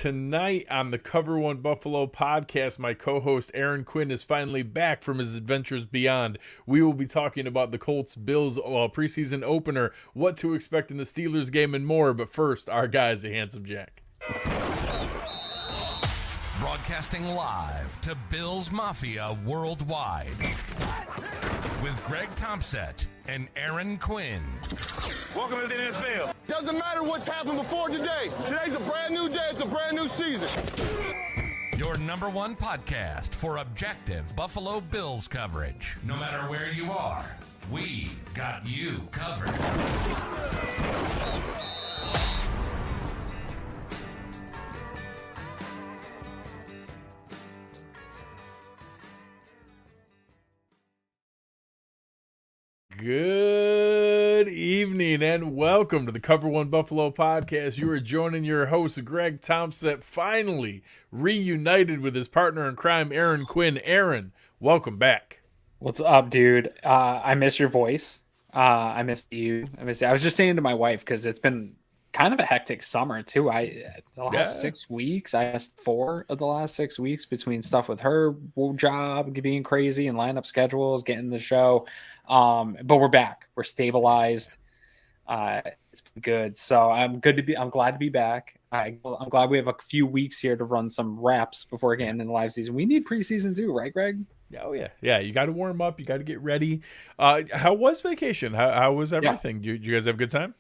tonight on the Cover One Buffalo podcast, my co-host Aaron Quinn is finally back from his adventures beyond. We will be talking about the Colts Bills preseason opener, what to expect in the Steelers game, and more. But first, our guy is a handsome Jack. Broadcasting live to Bills Mafia worldwide with Greg Tompsett and Aaron Quinn. Welcome to the NFL. Doesn't matter what's happened before today. Today's a brand new day. It's a brand new season. Your number one podcast for objective Buffalo Bills coverage. No matter where you are, we got you covered. Good evening and welcome to the Cover One Buffalo podcast. You are joining your host, Greg Tompsett, finally reunited with his partner in crime, Aaron Quinn. Aaron, welcome back. What's up, dude? I miss your voice. I miss you. I was just saying to my wife, because it's been kind of a hectic summer too. The last 6 weeks, I missed 4 of the last 6 weeks between stuff with her job being crazy and lineup schedules, getting the show. But we're back. We're stabilized. It's been good. So I'm glad to be back. I'm glad we have a few weeks here to run some reps before getting in the live season. We need preseason too, right, Greg? Oh yeah. You got to warm up. You got to get ready. How was vacation? How was everything? You guys have a good time?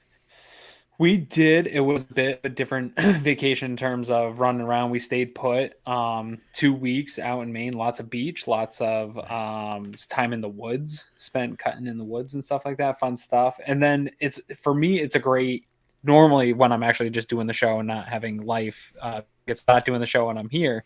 We did. It was a bit of a different vacation in terms of running around. We stayed put 2 weeks out in Maine, lots of beach, lots of time in the woods, spent cutting in the woods and stuff like that, fun stuff. And then for me, it's a great, normally when I'm actually just doing the show and not having life, it's not doing the show when I'm here.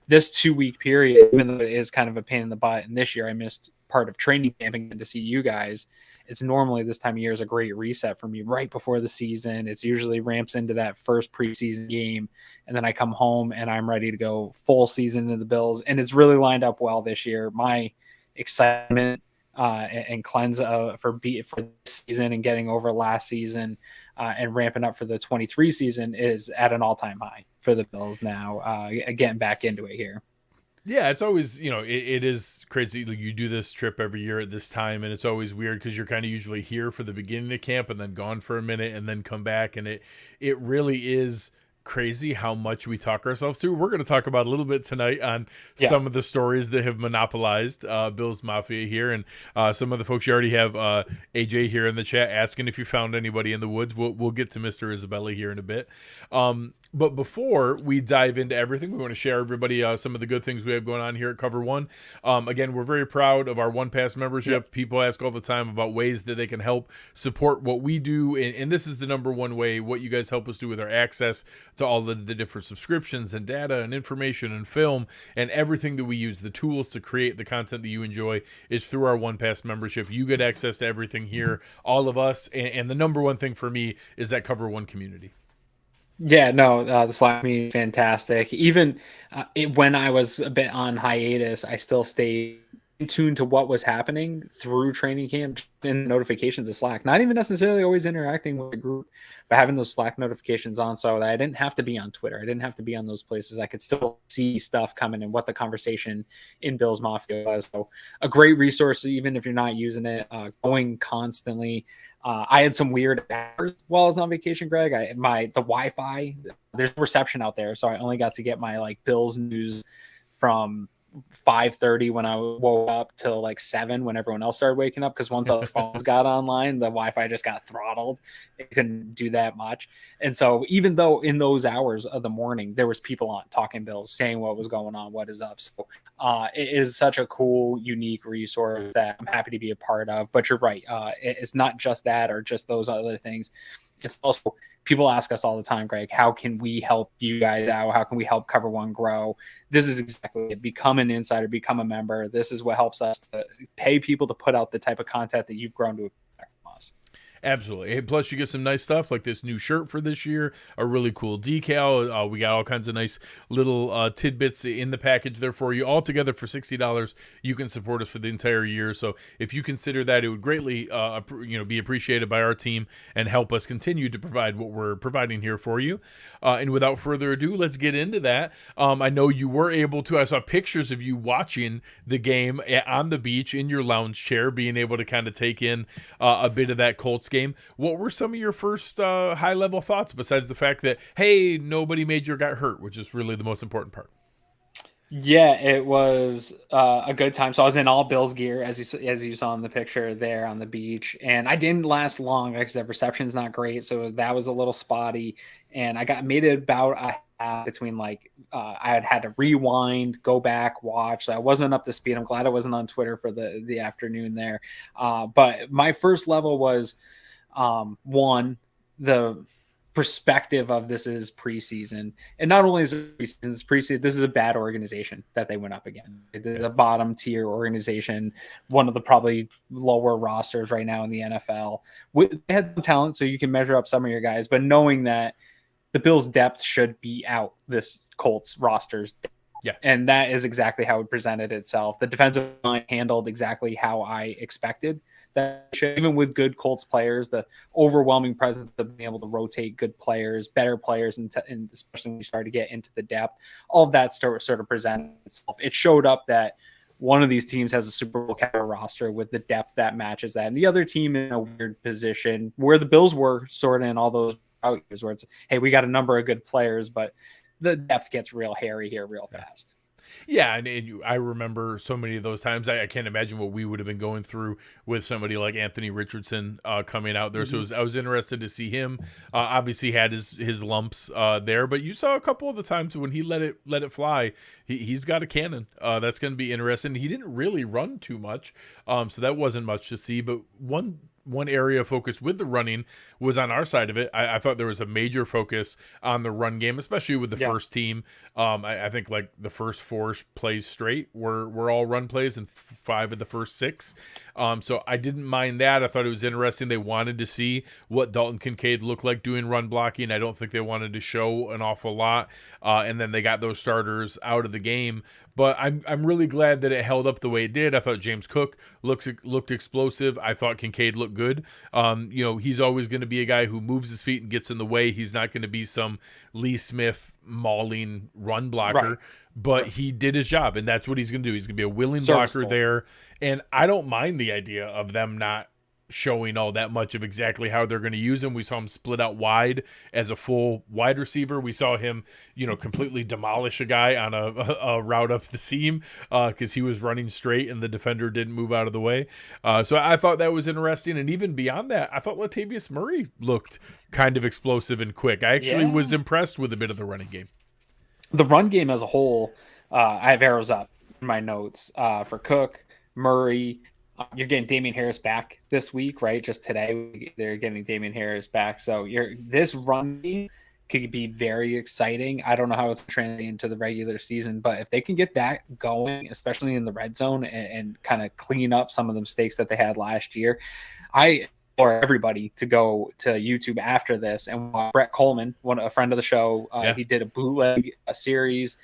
This 2 week period, even though it is kind of a pain in the butt, and this year I missed part of training camping to see you guys. It's normally this time of year is a great reset for me right before the season. It's usually ramps into that first preseason game. And then I come home and I'm ready to go full season in the Bills. And it's really lined up well this year. My excitement and cleanse for this season and getting over last season and ramping up for the 23 season is at an all-time high for the Bills now, getting back into it here. Yeah, it's always, it is crazy. You do this trip every year at this time, and it's always weird because you're kind of usually here for the beginning of camp and then gone for a minute and then come back. And it really is crazy how much we talk ourselves through. We're going to talk about a little bit tonight on some of the stories that have monopolized Bills Mafia here. And some of the folks, you already have AJ here in the chat asking if you found anybody in the woods. We'll get to Mr. Isabella here in a bit. But before we dive into everything, we want to share everybody some of the good things we have going on here at Cover One. Again, we're very proud of our One Pass membership. Yep. People ask all the time about ways that they can help support what we do. And this is the number one way, what you guys help us do with our access to all the different subscriptions and data and information and film and everything that we use, the tools to create the content that you enjoy is through our One Pass membership. You get access to everything here, all of us. And the number one thing for me is that Cover One community. Yeah, no, the Slack meeting, fantastic. Even when I was a bit on hiatus, I still stayed in tune to what was happening through training camp and notifications of Slack. Not even necessarily always interacting with the group, but having those Slack notifications on so that I didn't have to be on Twitter. I didn't have to be on those places. I could still see stuff coming and what the conversation in Bills Mafia was. So a great resource, even if you're not using it, going constantly. I had some weird hours while I was on vacation, Greg. The Wi-Fi, there's reception out there, so I only got to get my Bills news from 5:30 when I woke up till 7 when everyone else started waking up, because once other phones got online, the Wi-Fi just got throttled. It couldn't do that much. And so even though in those hours of the morning there was people on talking Bills, saying what was going on, what is up, so it is such a cool, unique resource that I'm happy to be a part of. But you're right, it's not just that or just those other things. It's also, people ask us all the time, Greg, how can we help you guys out? How can we help Cover One grow? This is exactly it. Become an insider, become a member. This is what helps us to pay people to put out the type of content that you've grown to expect from us. Absolutely. Hey, plus, you get some nice stuff like this new shirt for this year, a really cool decal. We got all kinds of nice little tidbits in the package there for you. All together for $60, you can support us for the entire year. So if you consider that, it would greatly be appreciated by our team and help us continue to provide what we're providing here for you. And without further ado, let's get into that. I know you were able to. I saw pictures of you watching the game on the beach in your lounge chair, being able to kind of take in a bit of that Colts game. What were some of your first high-level thoughts besides the fact that, hey, nobody major got hurt, which is really the most important part? Yeah, it was a good time. So I was in all Bills gear, as you saw in the picture there on the beach, and I didn't last long because the reception's not great, so that was a little spotty. And I made it about a half between I had to rewind, go back, watch. So I wasn't up to speed. I'm glad I wasn't on Twitter for the afternoon there. But my first level was one, the perspective of this is preseason, and not only is it preseason, this is a bad organization that they went up against. It is a bottom tier organization, one of the probably lower rosters right now in the NFL. They had some talent, so you can measure up some of your guys, but knowing that the Bills' depth should be out this Colts roster's depth. Yeah. And that is exactly how it presented itself. The defensive line handled exactly how I expected. That even with good Colts players, the overwhelming presence of being able to rotate good players, better players, and especially when you start to get into the depth, all of that sort of presented itself. It showed up that one of these teams has a Super Bowl caliber roster with the depth that matches that, and the other team in a weird position where the Bills were sort of in all those out years where it's, hey, we got a number of good players, but the depth gets real hairy here real fast. Yeah, and I remember so many of those times. I can't imagine what we would have been going through with somebody like Anthony Richardson coming out there. So I was interested to see him. Obviously, had his lumps there, but you saw a couple of the times when he let it fly. He's got a cannon. That's going to be interesting. He didn't really run too much, so that wasn't much to see. But one area of focus with the running was on our side of it. I thought there was a major focus on the run game, especially with the first team. I think like the first 4 plays straight were all run plays and 5 of the first 6. So I didn't mind that. I thought it was interesting. They wanted to see what Dalton Kincaid looked like doing run blocking. I don't think they wanted to show an awful lot. And then they got those starters out of the game. But I'm really glad that it held up the way it did. I thought James Cook looked explosive. I thought Kincaid looked good. He's always going to be a guy who moves his feet and gets in the way. He's not going to be some Lee Smith mauling run blocker. Right. But he did his job, and that's what he's going to do. He's going to be a willing blocker there. And I don't mind the idea of them not showing all that much of exactly how they're going to use him. We saw him split out wide as a full wide receiver. We saw him, completely demolish a guy on a route up the seam because he was running straight and the defender didn't move out of the way. So I thought that was interesting. And even beyond that, I thought Latavius Murray looked kind of explosive and quick. I actually was impressed with a bit of the running game. The run game as a whole, I have arrows up in my notes for Cook, Murray. You're getting Damian Harris back this week, right? Just today, they're getting Damian Harris back. So this run game could be very exciting. I don't know how it's translating into the regular season, but if they can get that going, especially in the red zone, and kind of clean up some of the mistakes that they had last year, I implore everybody to go to YouTube after this and watch Brett Coleman, a friend of the show. He did a bootleg series.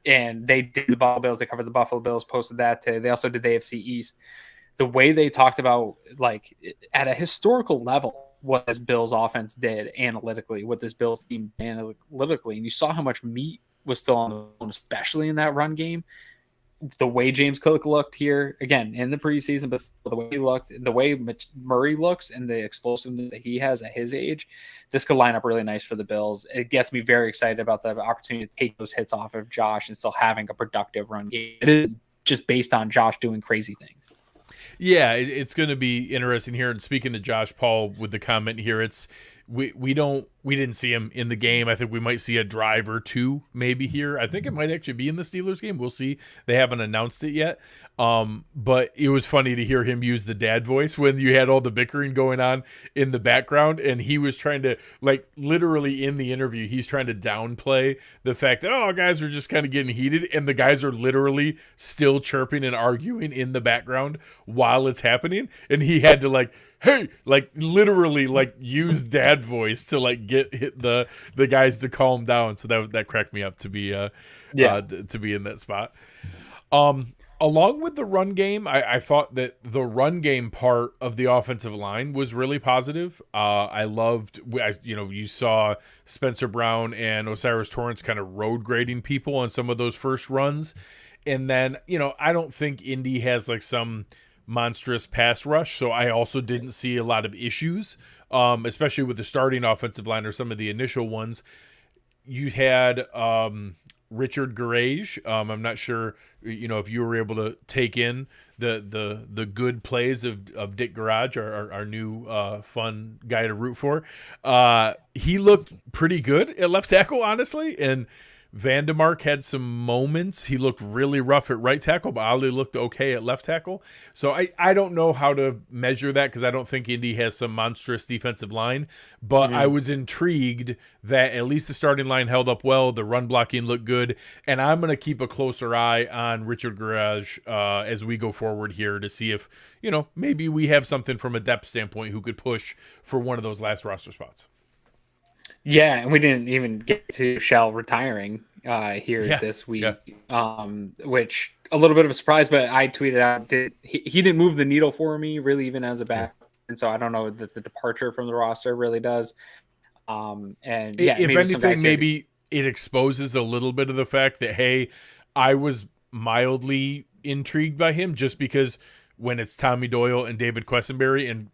And they did the Buffalo Bills. They covered the Buffalo Bills, posted that today. They also did the AFC East. The way they talked about, at a historical level, what this Bills offense did analytically, what this Bills team analytically, and you saw how much meat was still on the bone, especially in that run game. The way James Cook looked here, again, in the preseason, but the way he looked, the way Murray looks, and the explosiveness that he has at his age, this could line up really nice for the Bills. It gets me very excited about the opportunity to take those hits off of Josh and still having a productive run game. It is just based on Josh doing crazy things. Yeah, it's going to be interesting here. And speaking to Josh Paul with the comment here, it's we didn't see him in the game. I think we might see a drive or two maybe here. I think it might actually be in the Steelers game. We'll see. They haven't announced it yet. But it was funny to hear him use the dad voice when you had all the bickering going on in the background, and he was trying to, literally in the interview, he's trying to downplay the fact that, guys are just kind of getting heated, and the guys are literally still chirping and arguing in the background while it's happening, and he had to hey, like literally like use dad voice to like hit the guys to calm down. So that cracked me up to be to be in that spot. Along with the run game, I thought that the run game part of the offensive line was really positive. I loved, you saw Spencer Brown and Osiris Torrance kind of road grading people on some of those first runs. And then, I don't think Indy has like some monstrous pass rush, so I also didn't see a lot of issues, especially with the starting offensive line or some of the initial ones. You had Richard Garage. I'm not sure, if you were able to take in the good plays of Dick Garage, our new fun guy to root for. He looked pretty good at left tackle, honestly, and Vandemark had some moments. He looked really rough at right tackle, but Ali looked okay at left tackle. So I don't know how to measure that because I don't think Indy has some monstrous defensive line. But I was intrigued that at least the starting line held up well. The run blocking looked good. And I'm going to keep a closer eye on Richard Garage as we go forward here to see if, maybe we have something from a depth standpoint who could push for one of those last roster spots. Yeah, and we didn't even get to Shell retiring here this week, which a little bit of a surprise, but I tweeted out he didn't move the needle for me really even as a back, and so I don't know that the departure from the roster really does. And if anything, maybe it exposes a little bit of the fact that, hey, I was mildly intrigued by him just because when it's Tommy Doyle and David Quessenberry, and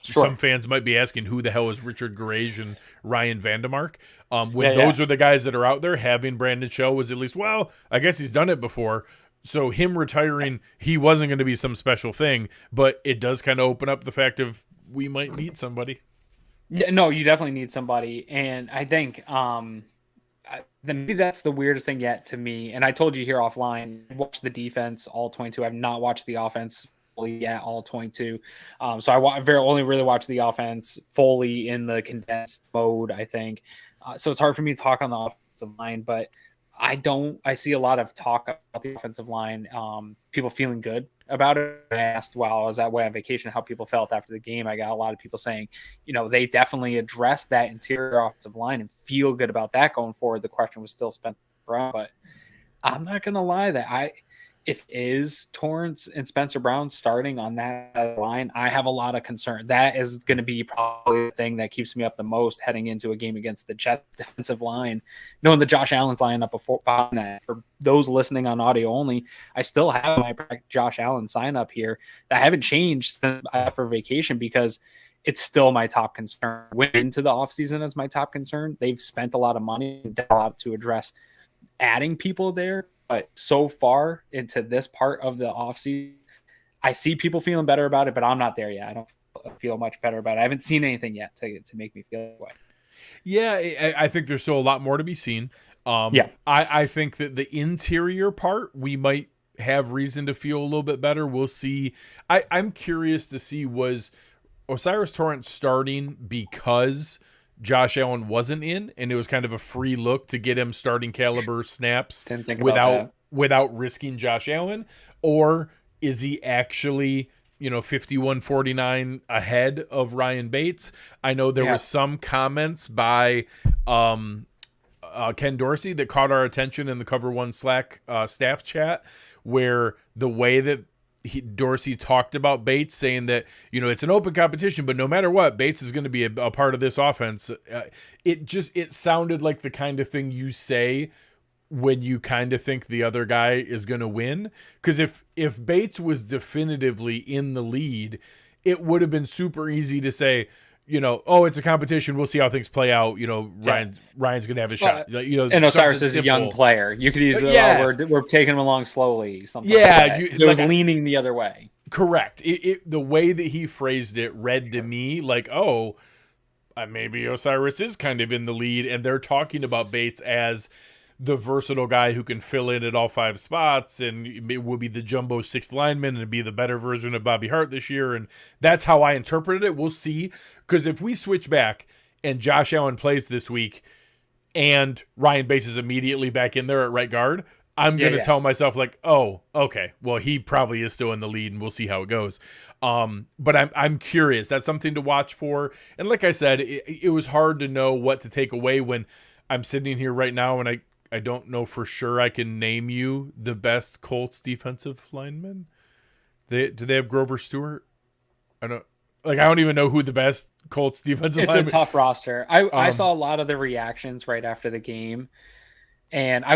some fans might be asking who the hell is Richard Garage and Ryan Vandemark. Those are the guys that are out there, having Brandon Shell was at least, well, I guess he's done it before. So him retiring, he wasn't going to be some special thing, but it does kind of open up the fact of we might need somebody. Yeah, no, you definitely need somebody. And I think maybe that's the weirdest thing yet to me. And I told you here offline, watch the defense all 22. I've not watched the offense fully yet all 22. So I only really watched the offense fully in the condensed mode, I think. So it's hard for me to talk on the offensive line, but I see a lot of talk about the offensive line. People feeling good about it. I asked while I was away on vacation how people felt after the game. I got a lot of people saying, they definitely addressed that interior offensive line and feel good about that going forward. The question was still Spencer Brown, but I'm not going to lie that if it is Torrance and Spencer Brown starting on that line, I have a lot of concern. That is going to be probably the thing that keeps me up the most heading into a game against the Jets defensive line, knowing the Josh Allen's line up behind that. For those listening on audio only, I still have my Josh Allen sign up here. I haven't changed since for vacation because it's still my top concern. Went into the offseason as my top concern. They've spent a lot of money and done a lot to address adding people there. But so far into this part of the offseason, I see people feeling better about it, but I'm not there yet. I don't feel much better about it. I haven't seen anything yet to make me feel that way. Yeah, I think there's still a lot more to be seen. I think that the interior part, we might have reason to feel a little bit better. We'll see. I'm curious to see, was Osiris Torrance starting because Josh Allen wasn't in, and it was kind of a free look to get him starting caliber snaps without risking Josh Allen? Or is he actually, 51-49 ahead of Ryan Bates? I know there was some comments by Ken Dorsey that caught our attention in the Cover One Slack staff chat, where the way that Dorsey talked about Bates, saying that, it's an open competition, but no matter what, Bates is going to be a part of this offense. It sounded like the kind of thing you say when you kind of think the other guy is going to win. Because if Bates was definitively in the lead, it would have been super easy to say, it's a competition. We'll see how things play out. Ryan's going to have a shot. And Osiris is a young player. You could easily, we're taking him along slowly. Something it was leaning the other way. Correct. The way that he phrased it read to me like, maybe Osiris is kind of in the lead, and they're talking about Bates as the versatile guy who can fill in at all five spots, and it will be the jumbo sixth lineman and be the better version of Bobby Hart this year. And that's how I interpreted it. We'll see. Because if we switch back and Josh Allen plays this week and Ryan Bates is immediately back in there at right guard, I'm Yeah, going to yeah. tell myself like, oh, okay, well, he probably is still in the lead and we'll see how it goes. But I'm curious. That's something to watch for. And like I said, it was hard to know what to take away when I'm sitting here right now and I don't know for sure I can name you the best Colts defensive lineman. Do they have Grover Stewart? I don't even know who the best Colts defensive It's a lineman. tough roster. I saw a lot of the reactions right after the game, and I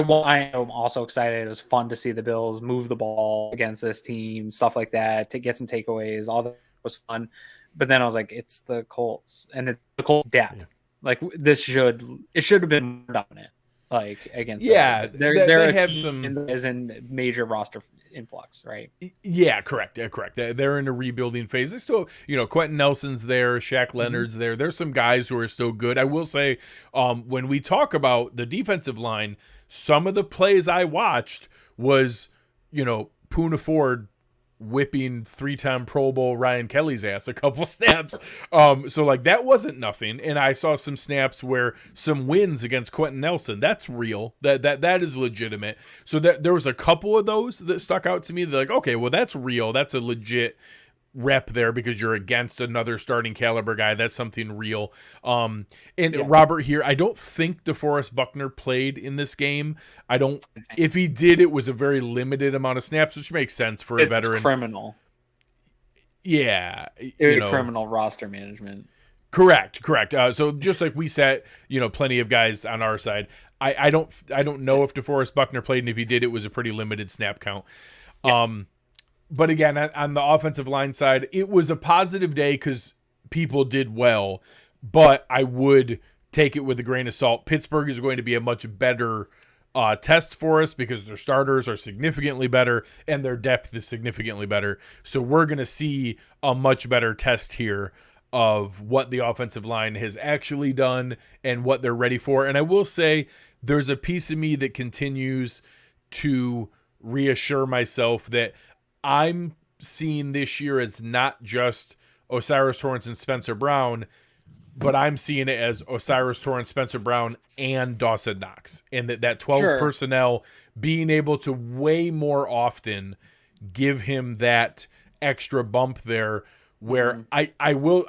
am also excited. It was fun to see the Bills move the ball against this team, stuff like that, to get some takeaways. All that was fun. But then I was like, it's the Colts, and it's the Colts depth. Yeah. Like it should have been more dominant. Like against Yeah, they're they a have team some. as in major roster influx, right? Yeah, correct. Yeah, correct. They're in a rebuilding phase. They still, Quentin Nelson's there, Shaq Leonard's there. There's some guys who are still good. I will say, when we talk about the defensive line, some of the plays I watched was, Poona Ford whipping 3-time Pro Bowl Ryan Kelly's ass a couple snaps. So like that wasn't nothing. And I saw some snaps where some wins against Quentin Nelson. That's real. That is legitimate. So that there was a couple of those that stuck out to me. They're like, okay, well that's real. That's a legit rep there because you're against another starting caliber guy. That's something real. Robert here, I don't think DeForest Buckner played in this game. If he did, it was a very limited amount of snaps, which makes sense for a veteran. Criminal. Yeah. Criminal roster management. Correct. So just like we set, plenty of guys on our side. I don't know if DeForest Buckner played, and if he did, it was a pretty limited snap count. Yeah. But again, on the offensive line side, it was a positive day because people did well, but I would take it with a grain of salt. Pittsburgh is going to be a much better test for us because their starters are significantly better and their depth is significantly better. So we're going to see a much better test here of what the offensive line has actually done and what they're ready for. And I will say there's a piece of me that continues to reassure myself that I'm seeing this year as not just O'Cyrus Torrence and Spencer Brown, but I'm seeing it as O'Cyrus Torrence, Spencer Brown, and Dawson Knox. And that 12 personnel being able to way more often give him that extra bump there where I won't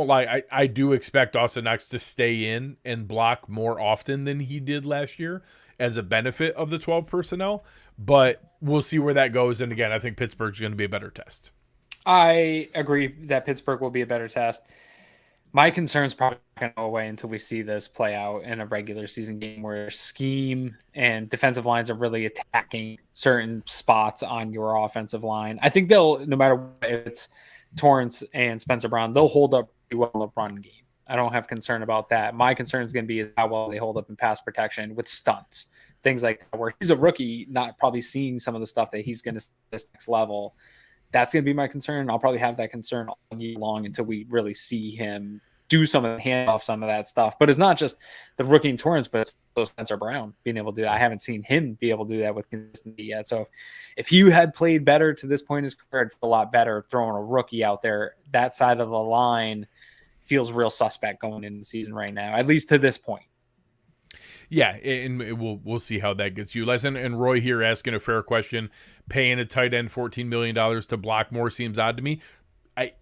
lie, I do expect Dawson Knox to stay in and block more often than he did last year as a benefit of the 12 personnel. But we'll see where that goes. And again, I think Pittsburgh's going to be a better test. I agree that Pittsburgh will be a better test. My concern's probably not going to go away until we see this play out in a regular season game where scheme and defensive lines are really attacking certain spots on your offensive line. I think they'll, no matter what, if it's Torrance and Spencer Brown, they'll hold up pretty well in the run game. I don't have concern about that. My concern is going to be how well they hold up in pass protection with stunts. Things like that, where he's a rookie, not probably seeing some of the stuff that he's going to see at this next level. That's going to be my concern. I'll probably have that concern all year long until we really see him do some of the handoff, some of that stuff. But it's not just the rookie and Torrance, but it's Spencer Brown being able to do that. I haven't seen him be able to do that with consistency yet. So if he had played better to this point in his career, I'd feel a lot better throwing a rookie out there. That side of the line feels real suspect going into the season right now, at least to this point. Yeah, and we'll see how that gets utilized. And Roy here asking a fair question. Paying a tight end $14 million to block more seems odd to me.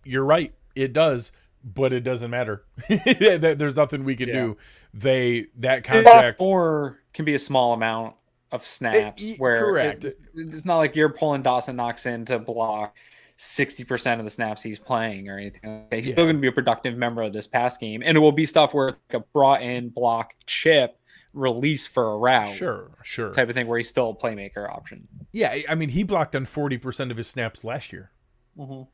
You're right, it does, but it doesn't matter. There's nothing we can do. That contract or can be a small amount of snaps. Correct. It's not like you're pulling Dawson Knox in to block 60% of the snaps he's playing or anything. He's still going to be a productive member of this pass game, and it will be stuff where it's like a brought in block chip release for a route, sure type of thing where he's still a playmaker option. Yeah, I mean, he blocked on 40% of his snaps last year.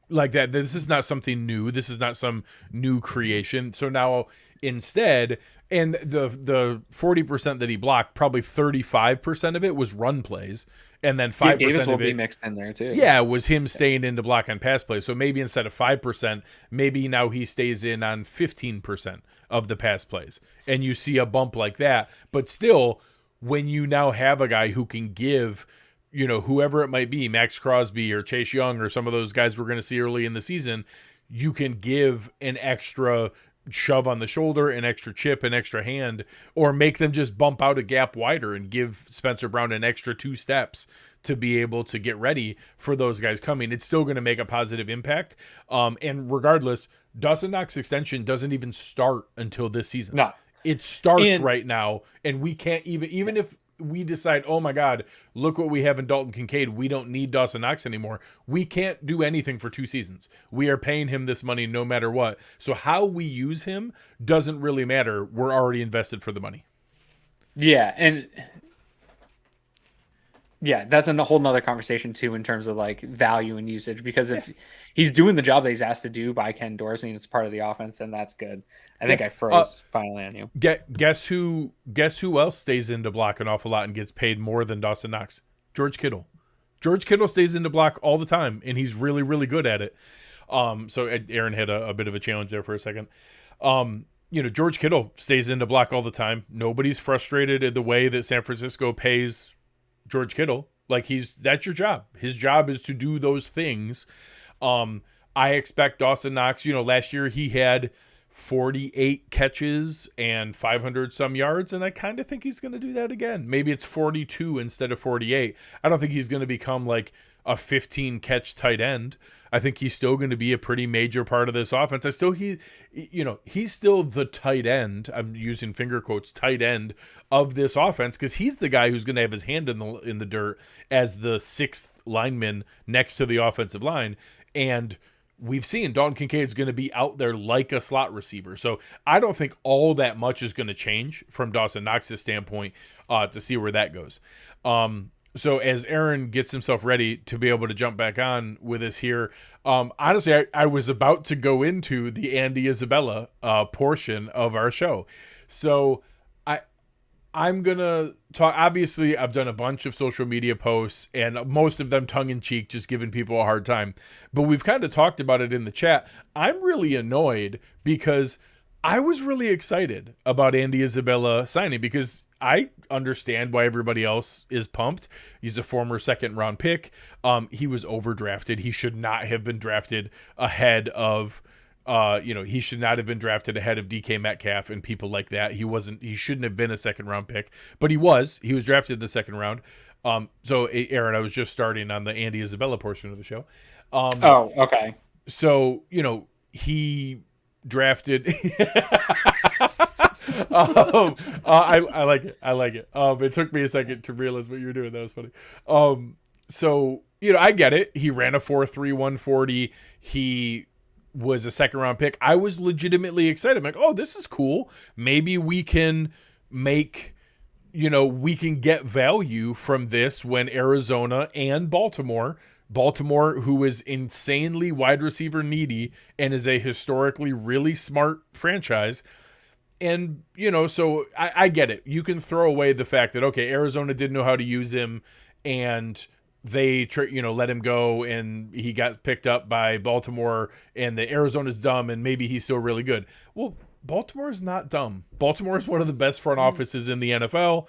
Like that. This is not something new. This is not some new creation. So now instead, and the 40% that he blocked, probably 35% of it was run plays, and then 5% Davis will of it be mixed in there too. Yeah, was him staying in to block on pass plays. So maybe instead of 5%, maybe now he stays in on 15% of the pass plays, and you see a bump like that. But still, when you now have a guy who can give, whoever it might be, Max Crosby or Chase Young or some of those guys we're going to see early in the season, you can give an extra shove on the shoulder, an extra chip, an extra hand, or make them just bump out a gap wider and give Spencer Brown an extra 2 steps to be able to get ready for those guys coming. It's still going to make a positive impact. And regardless, Dawson Knox extension doesn't even start until this season. No. It starts right now, and we can't even if we decide, oh my God, look what we have in Dalton Kincaid, we don't need Dawson Knox anymore. We can't do anything for 2 seasons. We are paying him this money no matter what. So how we use him doesn't really matter. We're already invested for the money. Yeah, and yeah, that's a whole nother conversation too in terms of like value and usage, because if he's doing the job that he's asked to do by Ken Dorsey and it's part of the offense, and that's good. I think I froze finally on you. Guess who else stays in to block an awful lot and gets paid more than Dawson Knox? George Kittle. George Kittle stays in to block all the time, and he's really, really good at it. So Aaron had a bit of a challenge there for a second. George Kittle stays in to block all the time. Nobody's frustrated at the way that San Francisco pays George Kittle. Like, that's your job. His job is to do those things. I expect Dawson Knox, last year he had 48 catches and 500 some yards, and I kind of think he's going to do that again. Maybe it's 42 instead of 48. I don't think he's going to become like a 15 catch tight end. I think he's still going to be a pretty major part of this offense. He's still the tight end. I'm using finger quotes, tight end of this offense, because he's the guy who's going to have his hand in the dirt as the 6th lineman next to the offensive line. And we've seen Dalton Kincaid is going to be out there like a slot receiver. So I don't think all that much is going to change from Dawson Knox's standpoint to see where that goes. So as Aaron gets himself ready to be able to jump back on with us here, honestly, I was about to go into the Andy Isabella portion of our show. So I'm going to talk. Obviously, I've done a bunch of social media posts, and most of them tongue-in-cheek, just giving people a hard time. But we've kind of talked about it in the chat. I'm really annoyed because I was really excited about Andy Isabella signing, because I understand why everybody else is pumped. He's a former 2nd-round pick. He was overdrafted. He should not have been drafted ahead of he should not have been drafted ahead of DK Metcalf and people like that. He shouldn't have been a 2nd-round pick, but he was drafted in the 2nd round. So Aaron, I was just starting on the Andy Isabella portion of the show. Okay. So, he drafted, I like it. It took me a second to realize what you were doing. That was funny. So, I get it. He ran a 4.3 140. He was a 2nd-round pick. I was legitimately excited. I'm like, oh, this is cool. Maybe we can we can get value from this when Arizona and Baltimore, who is insanely wide receiver needy and is a historically really smart franchise. And, so I get it. You can throw away the fact that, okay, Arizona didn't know how to use him, and they let him go, and he got picked up by Baltimore, and the Arizona's dumb, and maybe he's still really good. Well, Baltimore is not dumb. Baltimore is one of the best front offices in the NFL.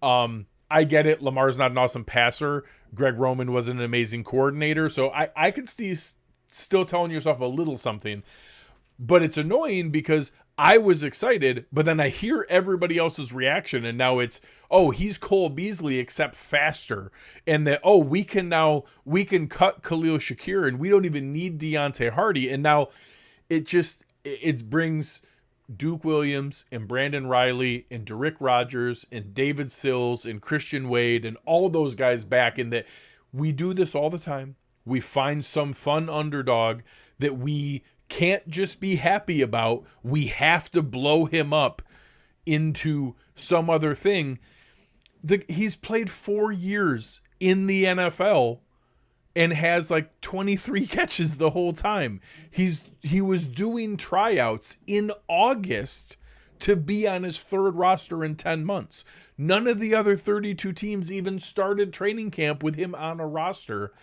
I get it. Lamar's not an awesome passer. Greg Roman was an amazing coordinator. So I could still telling yourself a little something, but it's annoying because I was excited, but then I hear everybody else's reaction, and now it's, oh, he's Cole Beasley except faster, and that, oh, we can cut Khalil Shakir, and we don't even need Deontay Hardy, and now it brings Duke Williams and Brandon Riley and Derrick Rogers and David Sills and Christian Wade and all those guys back, in that we do this all the time. We find some fun underdog that we can't just be happy about. We have to blow him up into some other thing. He's played 4 years in the NFL and has like 23 catches the whole time. He was doing tryouts in August to be on his 3rd roster in 10 months. None of the other 32 teams even started training camp with him on a roster.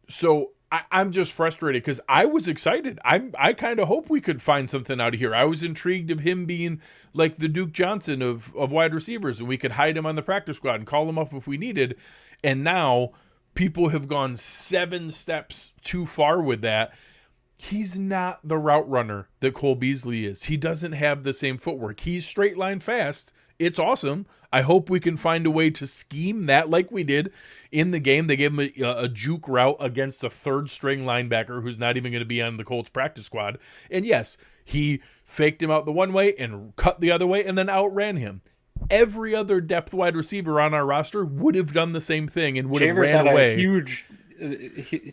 So I'm just frustrated because I was excited. I kind of hope we could find something out of here. I was intrigued of him being like the Duke Johnson of wide receivers, and we could hide him on the practice squad and call him up if we needed. And now people have gone 7 steps too far with that. he's not the route runner that Cole Beasley is. He doesn't have the same footwork. He's straight line fast. It's awesome. I hope we can find a way to scheme that like we did in the game. They gave him a juke route against a third string linebacker who's not even going to be on the Colts practice squad. And yes, he faked him out the one way and cut the other way and then outran him. Every other depth wide receiver on our roster would have done the same thing and would have ran away. A huge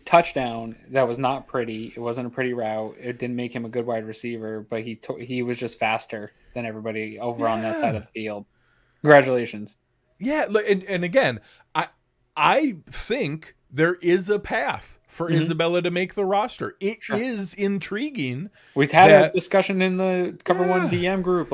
touchdown that was not pretty. It wasn't a pretty route. It didn't make him a good wide receiver, but he was just faster than everybody over on that side of the field. Congratulations. Yeah, and again, I think there is a path for Isabella to make the roster. It is intriguing. We've had a discussion in the Cover One DM group.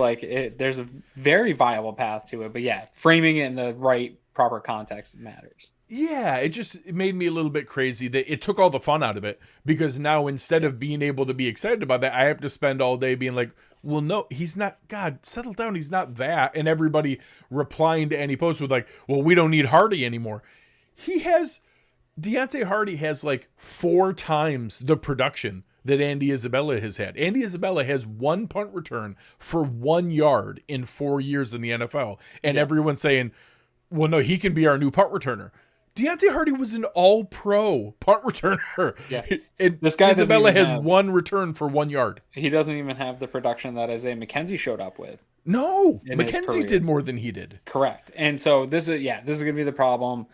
There's a very viable path to it, but framing it in the right proper context matters. Yeah, it made me a little bit crazy that it took all the fun out of it, because now instead of being able to be excited about that, I have to spend all day being like, well, no, he's not. God, settle down. He's not that. And everybody replying to any post with like, well, we don't need Hardy anymore. Deontay Hardy has like 4 times the production that Andy Isabella has had. Andy Isabella has 1 punt return for 1 yard in 4 years in the NFL. And everyone's saying, well, no, he can be our new punt returner. Deontay Hardy was an all-pro punt returner. Yeah. And this guy Isabella has 1 return for 1 yard. He doesn't even have the production that Isaiah McKenzie showed up with. No, McKenzie did more than he did. Correct. And so this is going to be the problem.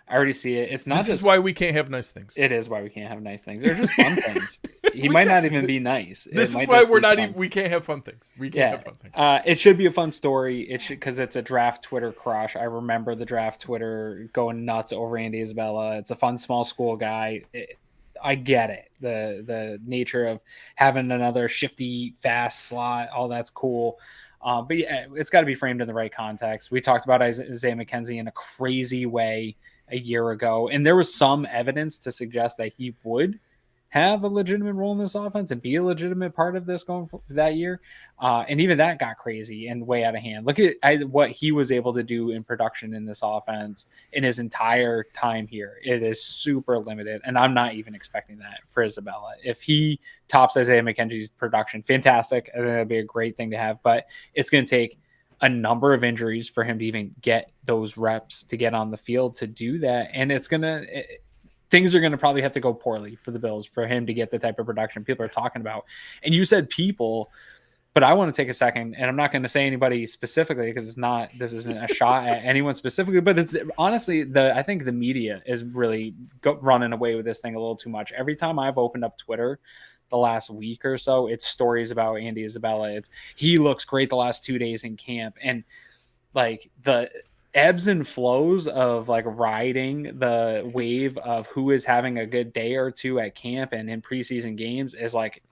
I already see it. It's not. This is why we can't have nice things. It is why we can't have nice things. They're just fun things. He might not even be nice. This is why we can't have fun things. We can't have fun things. It should be a fun story. It should, because it's a draft Twitter crush. I remember the draft Twitter going nuts over Andy Isabella. It's a fun small school guy. I get it. The nature of having another shifty, fast slot, all that's cool. But it's got to be framed in the right context. We talked about Isaiah McKenzie in a crazy way a year ago, and there was some evidence to suggest that he would have a legitimate role in this offense and be a legitimate part of this going for that year. And even that got crazy and way out of hand. Look at what he was able to do in production in this offense in his entire time here. It is super limited, and I'm not even expecting that for Isabella. If he tops Isaiah McKenzie's production, fantastic. I think that'd be a great thing to have, but it's going to take a number of injuries for him to even get those reps to get on the field to do that. And things are going to probably have to go poorly for the Bills for him to get the type of production people are talking about. And you said people, but I want to take a second, and I'm not going to say anybody specifically because this isn't a shot at anyone specifically, but it's honestly, I think the media is really running away with this thing a little too much. Every time I've opened up Twitter the last week or so, it's stories about Andy Isabella. He looks great the last 2 days in camp, and like the ebbs and flows of like riding the wave of who is having a good day or two at camp and in preseason games is like,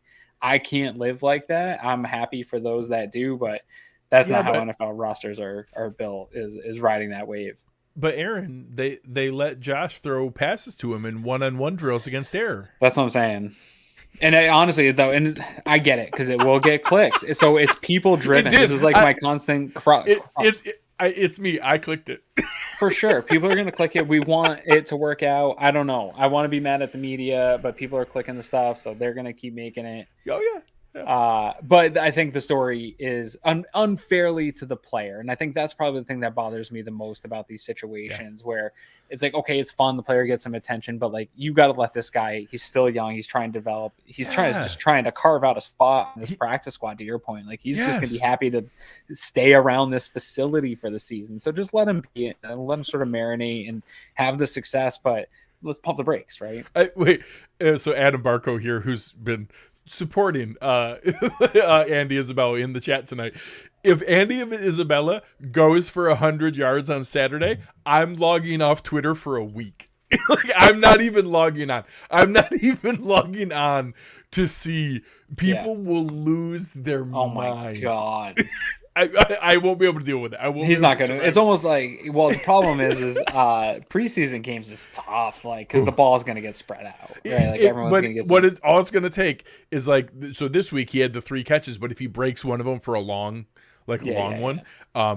I can't live like that. I'm happy for those that do, but that's not how NFL rosters are built, is riding that wave. But Aaron, they let Josh throw passes to him in one-on-one drills against air. That's what I'm saying. And honestly, though, and I get it because it will get clicks. So it's people driven. This is like my constant It's me. I clicked it. For sure. People are going to click it. We want it to work out. I don't know. I want to be mad at the media, but people are clicking the stuff, so they're going to keep making it. Oh, yeah. But I think the story is unfairly to the player. And I think that's probably the thing that bothers me the most about these situations where it's like, okay, it's fun. The player gets some attention, but like, you got to let this guy, he's still young. He's trying to develop. He's trying to carve out a spot in this practice squad, to your point. Like, he's just going to be happy to stay around this facility for the season. So just let him be and let him sort of marinate and have the success, but let's pump the brakes, right? So Adam Barco here, who's been supporting Andy Isabella in the chat tonight. If Andy Isabella goes for 100 yards on Saturday, I'm logging off Twitter for a week. Like, I'm not even logging on. I'm not even logging on to see. People will lose their minds. Oh my God. I won't be able to deal with it. He's not going to. It's almost like, well, the problem is preseason games is tough, like, because the ball is going to get spread out, right? Like, everyone's going to get. All it's going to take is like, so this week he had the 3 catches, but if he breaks one of them for a long one,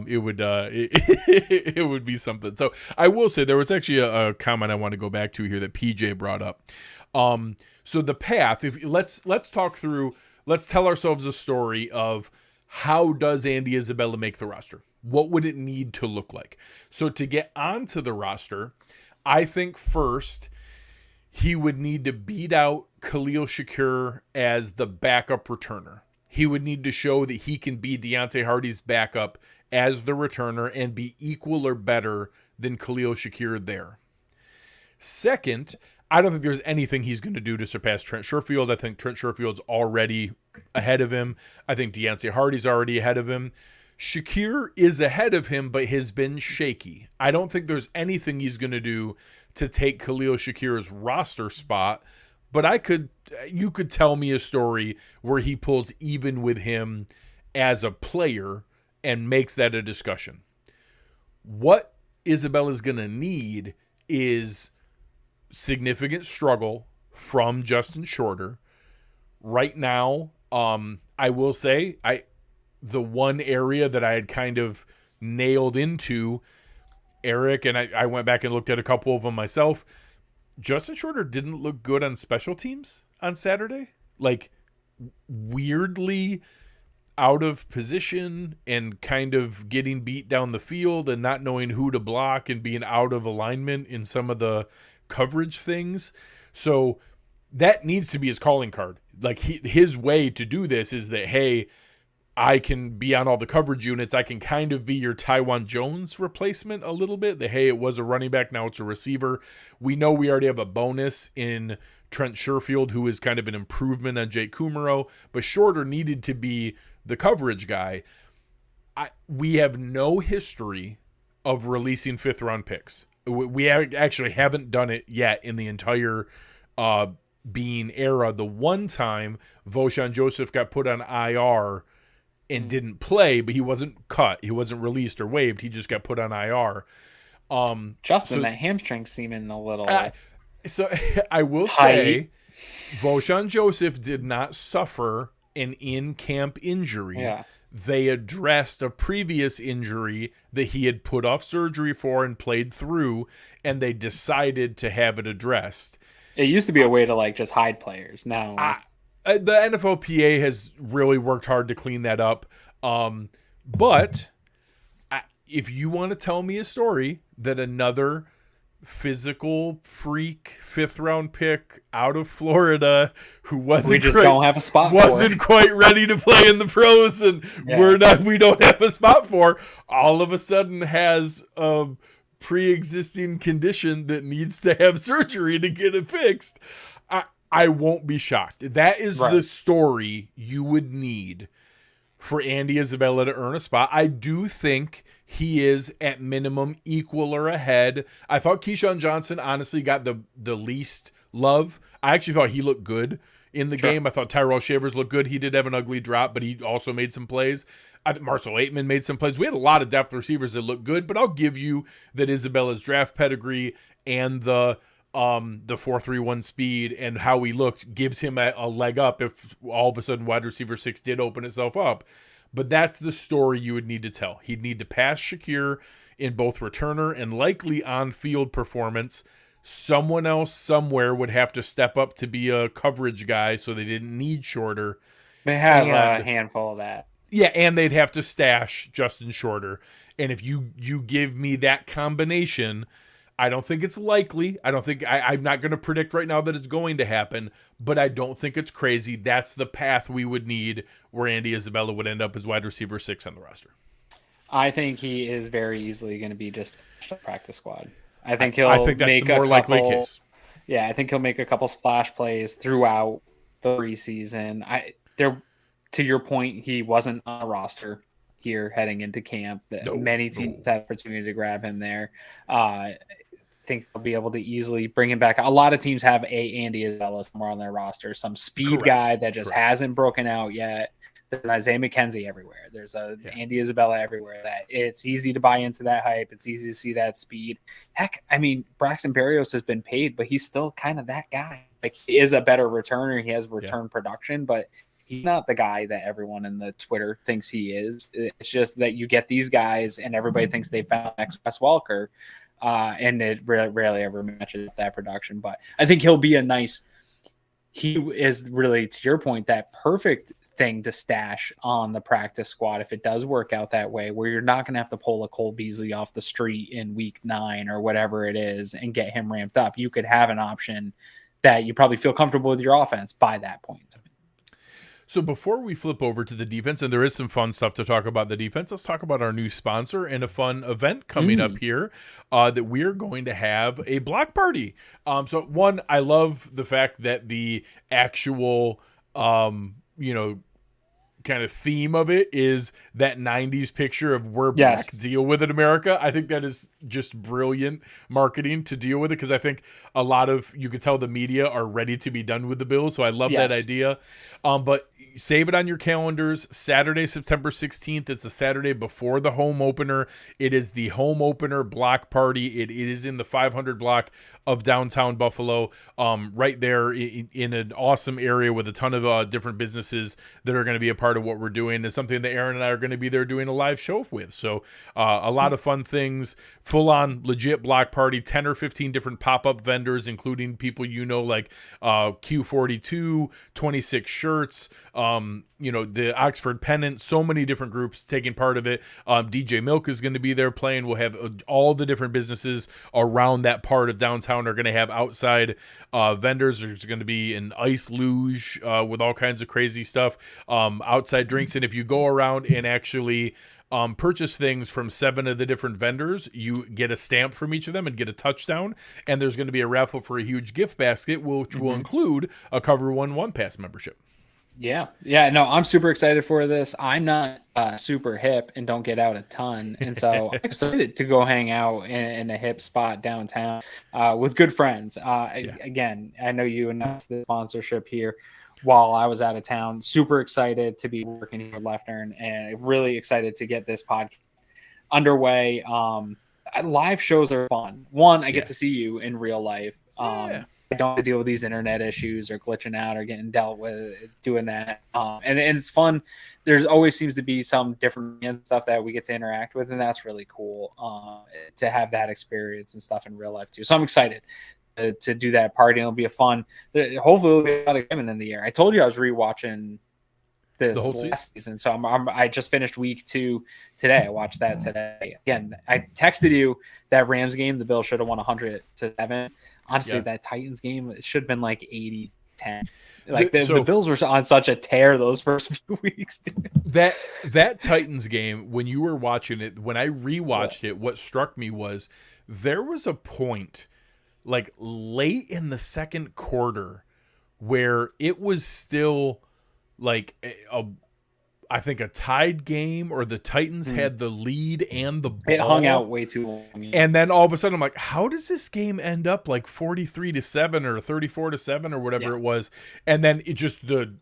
it would it would be something. So I will say there was actually a comment I want to go back to here that PJ brought up. So the path, if let's talk through, let's tell ourselves a story of how does Andy Isabella make the roster? What would it need to look like? So to get onto the roster, I think first he would need to beat out Khalil Shakir as the backup returner. He would need to show that he can be Deontay Hardy's backup as the returner and be equal or better than Khalil Shakir there. Second, I don't think there's anything he's going to do to surpass Trent Sherfield. I think Trent Sherfield's already ahead of him. I think Deontay Hardy's already ahead of him. Shakir is ahead of him, but has been shaky. I don't think there's anything he's going to do to take Khalil Shakir's roster spot, but you could tell me a story where he pulls even with him as a player and makes that a discussion. What Isabella's going to need is significant struggle from Justin Shorter. Right now, I will say, the one area that I had kind of nailed into, Eric, and I went back and looked at a couple of them myself, Justin Shorter didn't look good on special teams on Saturday. Like, weirdly out of position and kind of getting beat down the field and not knowing who to block and being out of alignment in some of the coverage things. So that needs to be his calling card. Like, his way to do this is that, hey, I can be on all the coverage units. I can kind of be your Tywan Jones replacement a little bit. That, hey, it was a running back, now it's a receiver. We know we already have a bonus in Trent Sherfield, who is kind of an improvement on Jake Kumaro, but Shorter needed to be the coverage guy. We have no history of releasing fifth-round picks. We actually haven't done it yet in the entire Bean era. The one time Voshon Joseph got put on IR and didn't play, but he wasn't cut. He wasn't released or waived. He just got put on IR. Justin, that hamstring seeming a little... So I will tight. say Voshon Joseph did not suffer an in-camp injury. Yeah. They addressed a previous injury that he had put off surgery for and played through, and they decided to have it addressed. It used to be a way to like just hide players. Now the NFLPA has really worked hard to clean that up. But if you want to tell me a story that another physical freak fifth-round pick out of Florida who don't have a spot wasn't quite ready to play in the pros, and we don't have a spot for, all of a sudden has a pre-existing condition that needs to have surgery to get it fixed, I won't be shocked. That is the story you would need for Andy Isabella to earn a spot. I do think he is at minimum equal or ahead. I thought Keyshawn Johnson honestly got the least love. I actually thought he looked good in the game. I thought Tyrell Shavers looked good. He did have an ugly drop, but he also made some plays. I think Marcel Aitman made some plays. We had a lot of depth receivers that looked good, but I'll give you that Isabella's draft pedigree and the 4.31 speed and how he looked gives him a leg up if all of a sudden wide receiver 6 did open itself up. But that's the story you would need to tell. He'd need to pass Shakir in both returner and likely on-field performance. Someone else somewhere would have to step up to be a coverage guy, so they didn't need Shorter. They have a handful of that. Yeah, and they'd have to stash Justin Shorter. And if you give me that combination, I don't think it's likely. I'm not going to predict right now that it's going to happen, but I don't think it's crazy. That's the path we would need where Andy Isabella would end up as wide receiver 6 on the roster. I think he is very easily going to be just a practice squad. I think that's make the more likely case. Yeah, I think he'll make a couple splash plays throughout the preseason. To your point, he wasn't on a roster here heading into camp. Many teams had opportunity to grab him there. I think they'll be able to easily bring him back. A lot of teams have Andy Isabella somewhere on their roster, some speed guy that just hasn't broken out yet. There's an Isaiah McKenzie everywhere. There's Andy Isabella everywhere. That it's easy to buy into that hype. It's easy to see that speed. Heck, I mean, Braxton Berrios has been paid, but he's still kind of that guy. Like, he is a better returner. He has return production, but he's not the guy that everyone in the Twitter thinks he is. It's just that you get these guys and everybody thinks they found next Wes Welker, and it rarely ever matches that production. But I think he'll be a nice he is really, to your point, that perfect thing to stash on the practice squad if it does work out that way, where you're not going to have to pull a Cole Beasley off the street in week 9 or whatever it is and get him ramped up. You could have an option that you probably feel comfortable with your offense by that point. So before we flip over to the defense, and there is some fun stuff to talk about the defense, let's talk about our new sponsor and a fun event coming up here that we're going to have a block party. So one, I love the fact that the actual, kind of theme of it is that 90s picture of we're black, deal with it, America. I think that is just brilliant marketing to deal with it, because I think a lot of, you could tell the media are ready to be done with the Bills. So I love that idea. But save it on your calendars. Saturday, September 16th. It's the Saturday before the home opener. It is the home opener block party. It is in the 500 block of downtown Buffalo, right there in an awesome area with a ton of different businesses that are going to be a part of what we're doing. It's something that Aaron and I are going to be there doing a live show with. So a lot of fun things, full on legit block party, 10 or 15 different pop-up vendors, including people like Q42, 26 shirts, the Oxford Pennant, so many different groups taking part of it. DJ Milk is going to be there playing. We'll have all the different businesses around that part of downtown are going to have outside vendors. There's going to be an ice luge with all kinds of crazy stuff, outside drinks. And if you go around and actually purchase things from 7 of the different vendors, you get a stamp from each of them and get a touchdown. And there's going to be a raffle for a huge gift basket, which will include a Cover One Pass membership. Yeah. No, I'm super excited for this. I'm not super hip and don't get out a ton. And so I'm excited to go hang out in a hip spot downtown with good friends. Again, I know you announced the sponsorship here while I was out of town. Super excited to be working here at Leftern, and really excited to get this podcast underway. Live shows are fun. One, I get to see you in real life. I don't have to deal with these internet issues or glitching out or getting dealt with doing that. And it's fun. There's always seems to be some different stuff that we get to interact with, and that's really cool to have that experience and stuff in real life too. So I'm excited to do that party. It'll be a fun. Hopefully, it'll be a lot of women in the air. I told you I was rewatching this last season, so I just finished week 2 today. I watched that today. Again, I texted you that Rams game. The Bills should have won 100-7. Honestly, that Titans game should have been like 80-10. The Bills were on such a tear those first few weeks. Dude. That Titans game, when you were watching it, when I rewatched it, what struck me was there was a point like late in the second quarter where it was still like I think a tied game, or the Titans had the lead and the ball. It hung out way too long. And then all of a sudden I'm like, how does this game end up like 43-7 or 34-7 or whatever it was? And then it just the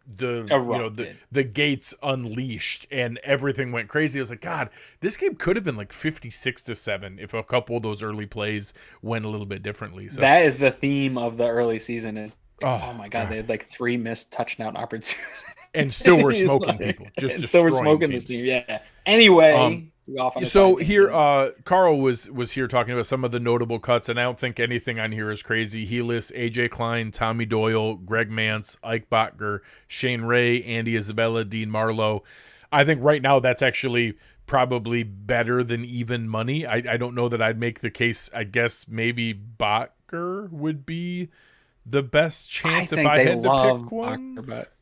gates unleashed and everything went crazy. I was like, God, this game could have been like 56-7 if a couple of those early plays went a little bit differently. So that is the theme of the early season is oh my God, they had like 3 missed touchdown opportunities. And still we're smoking people. Just still we're smoking this team. Yeah. Anyway, so here, Carl was here talking about some of the notable cuts, and I don't think anything on here is crazy. He lists AJ Klein, Tommy Doyle, Greg Mance, Ike Botker, Shane Ray, Andy Isabella, Dean Marlowe. I think right now that's actually probably better than even money. I don't know that I'd make the case. I guess maybe Botker would be the best chance if I had to pick one. Botker, but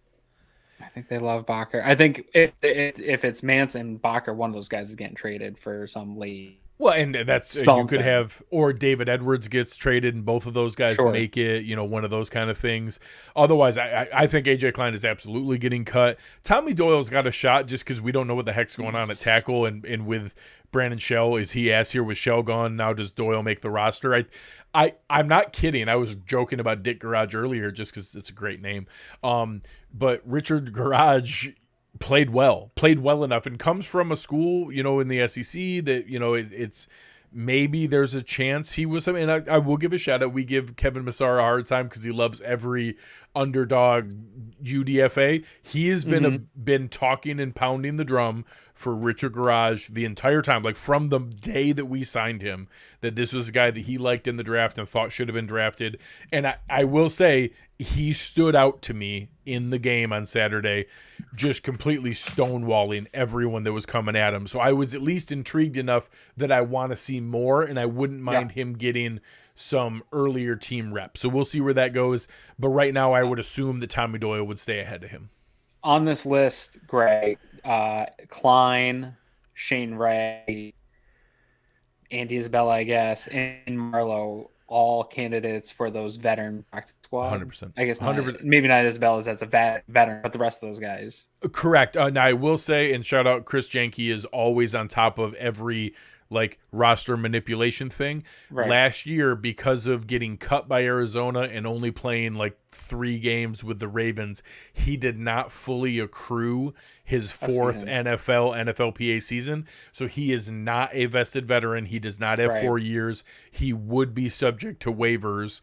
I think they love Botker. I think if it's Mance and Botker, one of those guys is getting traded for some late. Well, and that's you could have, or David Edwards gets traded, and both of those guys make it. One of those kind of things. Otherwise, I think AJ Klein is absolutely getting cut. Tommy Doyle's got a shot just because we don't know what the heck's going on at tackle, and with Brandon Shell, is he asked here with Shell gone? Now does Doyle make the roster? I'm not kidding. I was joking about Dick Garage earlier just because it's a great name. But Richard Garage played well enough, and comes from a school, in the SEC that, it's maybe there's a chance he was. And I will give a shout out. We give Kevin Massar a hard time because he loves every underdog UDFA. He has been talking and pounding the drum for Richard Garage the entire time, like from the day that we signed him, that this was a guy that he liked in the draft and thought should have been drafted. And I will say he stood out to me in the game on Saturday, just completely stonewalling everyone that was coming at him. So I was at least intrigued enough that I want to see more, and I wouldn't mind him getting some earlier team reps. So we'll see where that goes. But right now I would assume that Tommy Doyle would stay ahead of him. On this list, Greg, Klein, Shane Ray, Andy Isabella, I guess, and Marlowe, all candidates for those veteran practice squad. 100%. I guess 100%. Maybe not Isabella's, that's a veteran, but the rest of those guys. Correct. Now I will say, and shout out Chris Janke is always on top of every like roster manipulation thing. Right. Last year, because of getting cut by Arizona and only playing like 3 games with the Ravens, he did not fully accrue his 4th NFLPA season. So he is not a vested veteran. He does not have 4 years. He would be subject to waivers.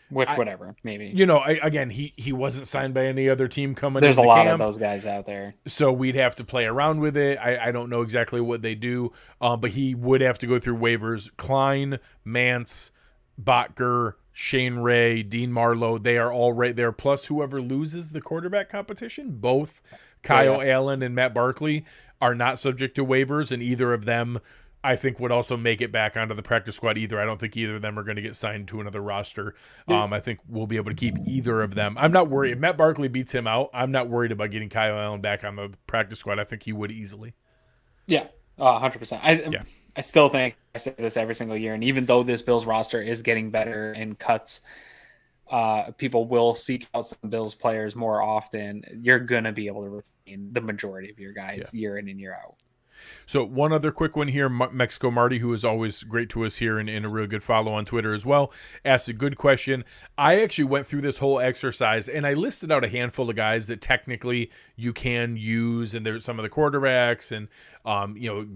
Whatever, maybe. Again, he wasn't signed by any other team coming. There's a lot of those guys out there, so we'd have to play around with it. I don't know exactly what they do, but he would have to go through waivers. Klein, Mance, Botker, Shane Ray, Dean Marlowe, they are all right there. Plus, whoever loses the quarterback competition, both Kyle Allen and Matt Barkley are not subject to waivers, and either of them, I think, would also make it back onto the practice squad either. I don't think either of them are going to get signed to another roster. I think we'll be able to keep either of them. I'm not worried. If Matt Barkley beats him out, I'm not worried about getting Kyle Allen back on the practice squad. I think he would easily. Yeah, 100%. I still think, I say this every single year, and even though this Bills roster is getting better in cuts, people will seek out some Bills players more often. You're going to be able to retain the majority of your guys year in and year out. So one other quick one here, Mexico Marty, who is always great to us here and a real good follow on Twitter as well, asked a good question. I actually went through this whole exercise, and I listed out a handful of guys that technically you can use, and there's some of the quarterbacks and,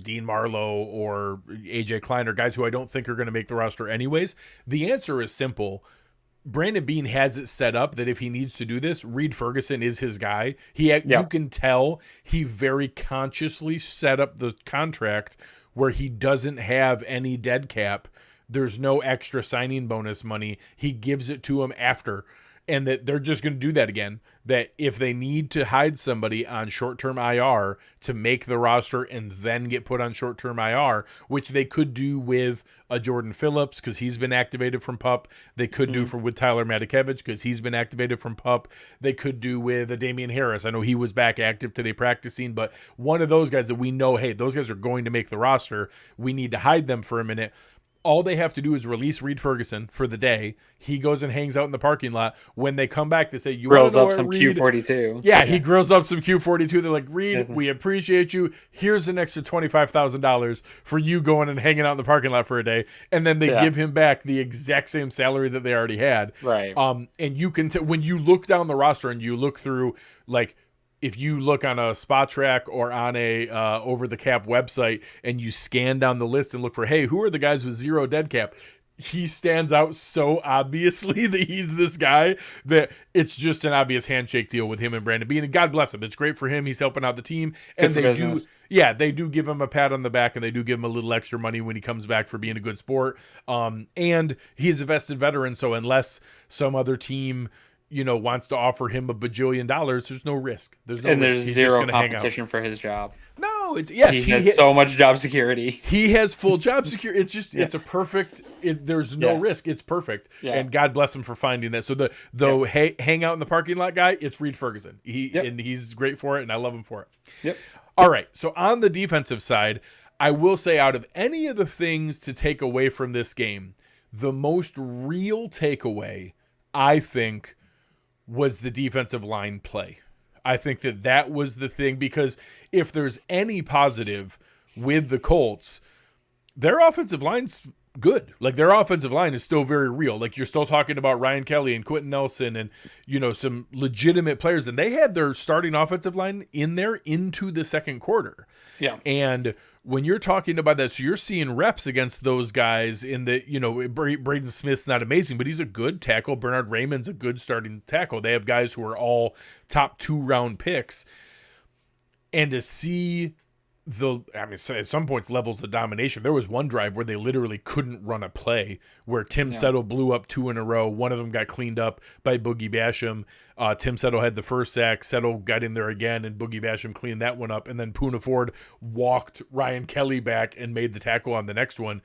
Dean Marlowe or AJ Klein, or guys who I don't think are going to make the roster anyways. The answer is simple. Brandon Beane has it set up that if he needs to do this, Reed Ferguson is his guy. You can tell he very consciously set up the contract where he doesn't have any dead cap. There's no extra signing bonus money. He gives it to him after. And that they're just going to do that again. That if they need to hide somebody on short-term IR to make the roster and then get put on short-term IR, which they could do with a Jordan Phillips because he's been activated from PUP. They could do with Tyler Matakevich because he's been activated from PUP. They could do with a Damian Harris. I know he was back active today practicing, but one of those guys that we know, hey, those guys are going to make the roster. We need to hide them for a minute. All they have to do is release Reed Ferguson for the day. He goes and hangs out in the parking lot. When they come back, they say, "You grills up some Reed?" Q42. Yeah, he grills up some Q42. They're like, "Reed, we appreciate you. Here's an extra $25,000 for you going and hanging out in the parking lot for a day." And then they give him back the exact same salary that they already had. Right. And you can when you look down the roster and you look through, like, if you look on a Spot Track or on a Over the Cap website and you scan down the list and look for, hey, who are the guys with 0 dead cap? He stands out so obviously that he's this guy that it's just an obvious handshake deal with him and Brandon Beane. And God bless him. It's great for him. He's helping out the team. And they do give him a pat on the back, and they do give him a little extra money when he comes back for being a good sport. And he's a vested veteran, so unless some other team wants to offer him $1 bajillion, there's no risk. There's zero competition for his job. No, he has so much job security. He has full job security. It's just it's a perfect. There's no risk. It's perfect. Yeah. And God bless him for finding that. So hang out in the parking lot guy, it's Reed Ferguson. And he's great for it, and I love him for it. Yep. All right. So on the defensive side, I will say, out of any of the things to take away from this game, the most real takeaway, I think, was the defensive line play. I think that was the thing, because if there's any positive with the Colts, their offensive line's good. Like their offensive line is still very real. Like you're still talking about Ryan Kelly and Quentin Nelson and, some legitimate players. And they had their starting offensive line in there into the second quarter. Yeah. And when you're talking about that, so you're seeing reps against those guys in the, Braden Smith's not amazing, but he's a good tackle. Bernard Raymond's a good starting tackle. They have guys who are all top 2-round picks. And to see at some points levels of domination. There was one drive where they literally couldn't run a play where Tim Settle blew up 2 in a row. One of them got cleaned up by Boogie Basham. Tim Settle had the first sack. Settle got in there again, and Boogie Basham cleaned that one up. And then Poona Ford walked Ryan Kelly back and made the tackle on the next one.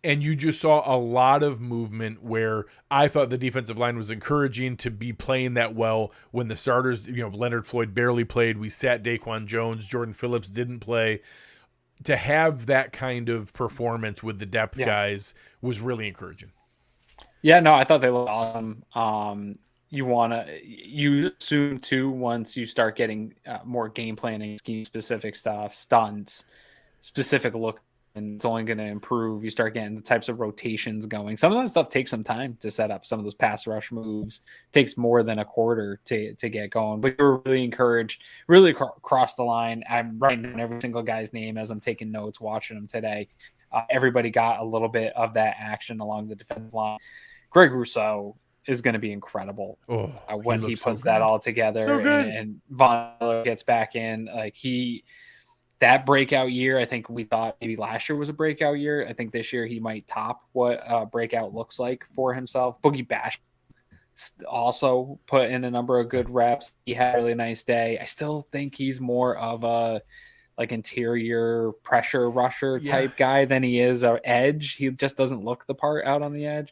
And you just saw a lot of movement where I thought the defensive line was encouraging to be playing that well when the starters, Leonard Floyd barely played. We sat Daquan Jones. Jordan Phillips didn't play. To have that kind of performance with the depth guys was really encouraging. Yeah, no, I thought they looked awesome. You assume too, once you start getting more game planning, scheme specific stuff, stunts, specific look, and it's only going to improve. You start getting the types of rotations going. Some of that stuff takes some time to set up. Some of those pass rush moves takes more than a quarter to get going. But you're really encouraged, really across the line. I'm writing down every single guy's name as I'm taking notes, watching them today. Everybody got a little bit of that action along the defensive line. Greg Rousseau is going to be incredible when he puts that all together. And Von Miller gets back in. That breakout year, I think we thought maybe last year was a breakout year. I think this year he might top what breakout looks like for himself. Boogie Bash also put in a number of good reps. He had a really nice day. I still think he's more of a interior pressure rusher type guy than he is an edge. He just doesn't look the part out on the edge.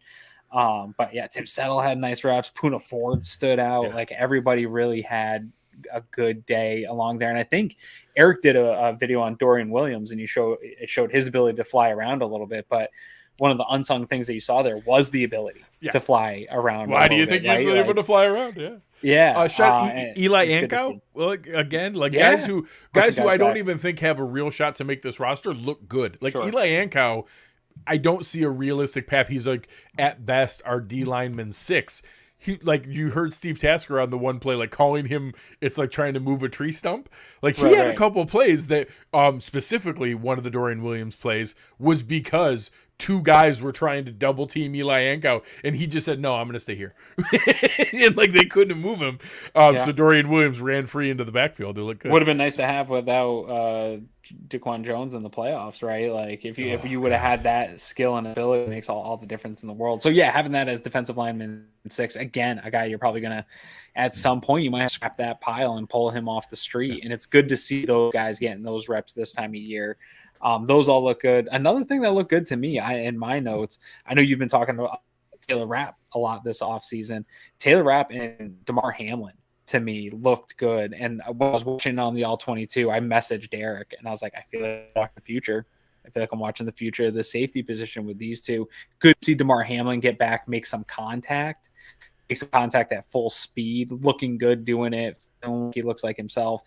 But yeah, Tim Settle had nice reps. Poona Ford stood out. Like everybody really had a good day along there. And I think Eric did a video on Dorian Williams, and it showed his ability to fly around a little bit. But one of the unsung things that you saw there was the ability to fly around. Why do you think he's able to fly around? Eli Ankow. Well, again, guys who I don't even think have a real shot to make this roster look good. Eli Ankow, I don't see a realistic path. He's at best our D lineman 6. He, you heard Steve Tasker on the one play, calling him, it's like trying to move a tree stump. He had a couple of plays that, specifically one of the Dorian Williams plays was because 2 guys were trying to double team Eli Ankow, and he just said, no, I'm going to stay here. And they couldn't move him. So Dorian Williams ran free into the backfield. It looked good. Would have been nice to have without Daquan Jones in the playoffs, right? If you would have had that skill and ability, it makes all the difference in the world. So yeah, having that as defensive lineman 6, again, a guy you're probably going to, at some point, you might have to scrap that pile and pull him off the street. And it's good to see those guys getting those reps this time of year. Those all look good. Another thing that looked good to me, in my notes, I know you've been talking about Taylor Rapp a lot this offseason. Taylor Rapp and DeMar Hamlin, to me, looked good. And when I was watching on the All-22, I messaged Derek, and I was like, I feel like I'm watching the future. I feel like I'm watching the future of the safety position with these two. Good to see DeMar Hamlin get back, make some contact at full speed, looking good doing it. He looks like himself.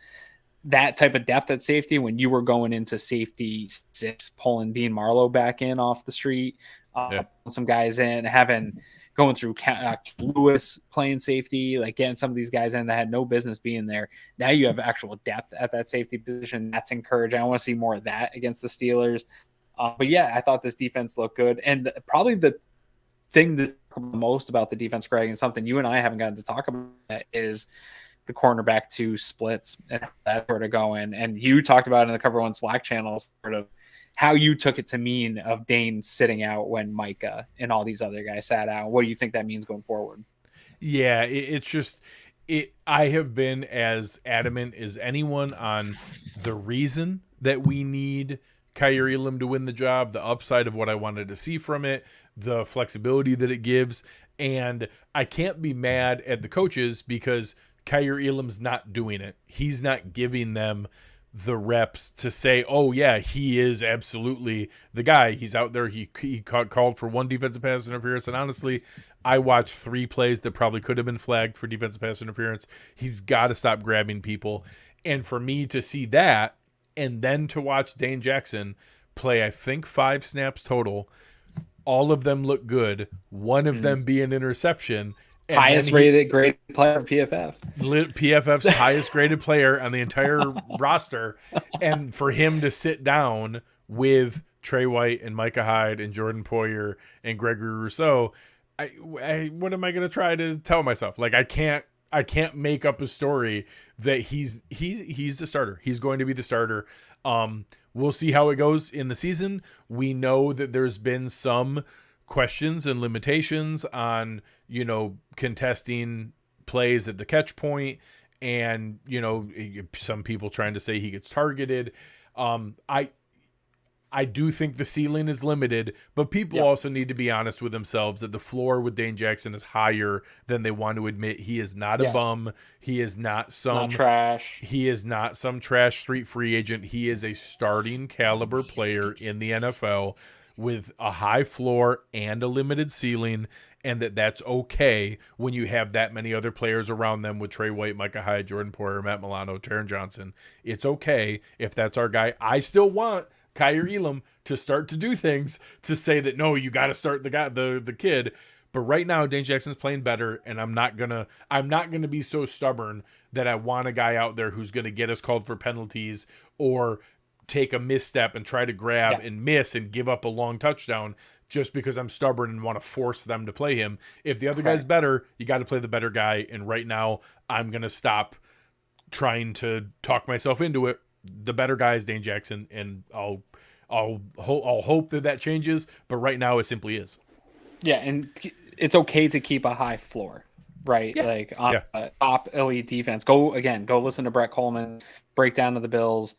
That type of depth at safety, when you were going into safety 6, pulling Dean Marlowe back in off the street, some guys in, going through Lewis playing safety, getting some of these guys in that had no business being there. Now you have actual depth at that safety position. That's encouraging. I want to see more of that against the Steelers. But yeah, I thought this defense looked good. And probably the thing that most about the defense, Greg, and something you and I haven't gotten to talk about is the cornerback 2 splits and that sort of going. And you talked about in the Cover One Slack channel sort of how you took it to mean of Dane sitting out when Micah and all these other guys sat out. What do you think that means going forward? Yeah, it's just I have been as adamant as anyone on the reason that we need Kaiir Elam to win the job, the upside of what I wanted to see from it, the flexibility that it gives. And I can't be mad at the coaches because Kaiir Elam's not doing it. He's not giving them the reps to say, oh yeah, he is absolutely the guy. He's out there. He called for 1 defensive pass interference. And honestly, I watched 3 plays that probably could have been flagged for defensive pass interference. He's got to stop grabbing people. And for me to see that, and then to watch Dane Jackson play, I think 5 snaps total, all of them look good, one of them be an interception. And highest rated grade player PFF. PFF's highest graded player on the entire roster. And for him to sit down with Trey White and Micah Hyde and Jordan Poyer and Gregory Rousseau, what am I going to try to tell myself? Like, I can't make up a story that he's the starter. He's going to be the starter. We'll see how it goes in the season. We know that there's been some questions and limitations on, contesting plays at the catch point, and, some people trying to say he gets targeted. I do think the ceiling is limited, but people also need to be honest with themselves that the floor with Dane Jackson is higher than they want to admit. He is not a bum. He is not some trash. He is not some trash street free agent. He is a starting caliber player in the NFL with a high floor and a limited ceiling, and that's okay when you have that many other players around them with Trey White, Micah Hyde, Jordan Poyer, Matt Milano, Taron Johnson. It's okay if that's our guy. I still want Kyer Elam to start to do things to say that, no, you got to start the kid. But right now, Dane Jackson's playing better, and I'm not gonna be so stubborn that I want a guy out there who's gonna get us called for penalties or take a misstep and try to grab and miss and give up a long touchdown just because I'm stubborn and want to force them to play him. If the other guy's better, you got to play the better guy. And right now, I'm gonna stop trying to talk myself into it. The better guy is Dane Jackson, and I'll hope that changes. But right now, it simply is. Yeah, and it's okay to keep a high floor, right? Yeah. Like on a top elite defense. Go listen to Brett Coleman breakdown of the Bills.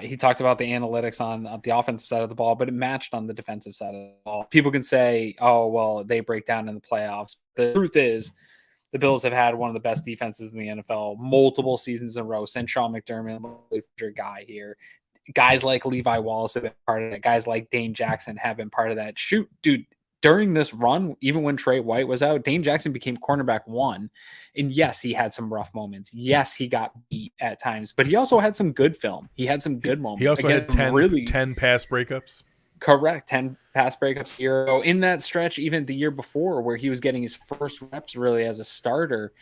He talked about the analytics on the offensive side of the ball, but it matched on the defensive side of the ball. People can say, "Oh, well, they break down in the playoffs." The truth is, the Bills have had one of the best defenses in the NFL multiple seasons in a row since Sean McDermott, your guy here. Guys like Levi Wallace have been part of that. Guys like Dane Jackson have been part of that. Shoot, dude, during this run, even when Trey White was out, Dane Jackson became cornerback 1. And yes, he had some rough moments. Yes, he got beat at times, but he also had some good film. He had some good moments. He also had 10 pass breakups. Correct. 10 pass breakups a year ago. In that stretch, even the year before, where he was getting his first reps really as a starter,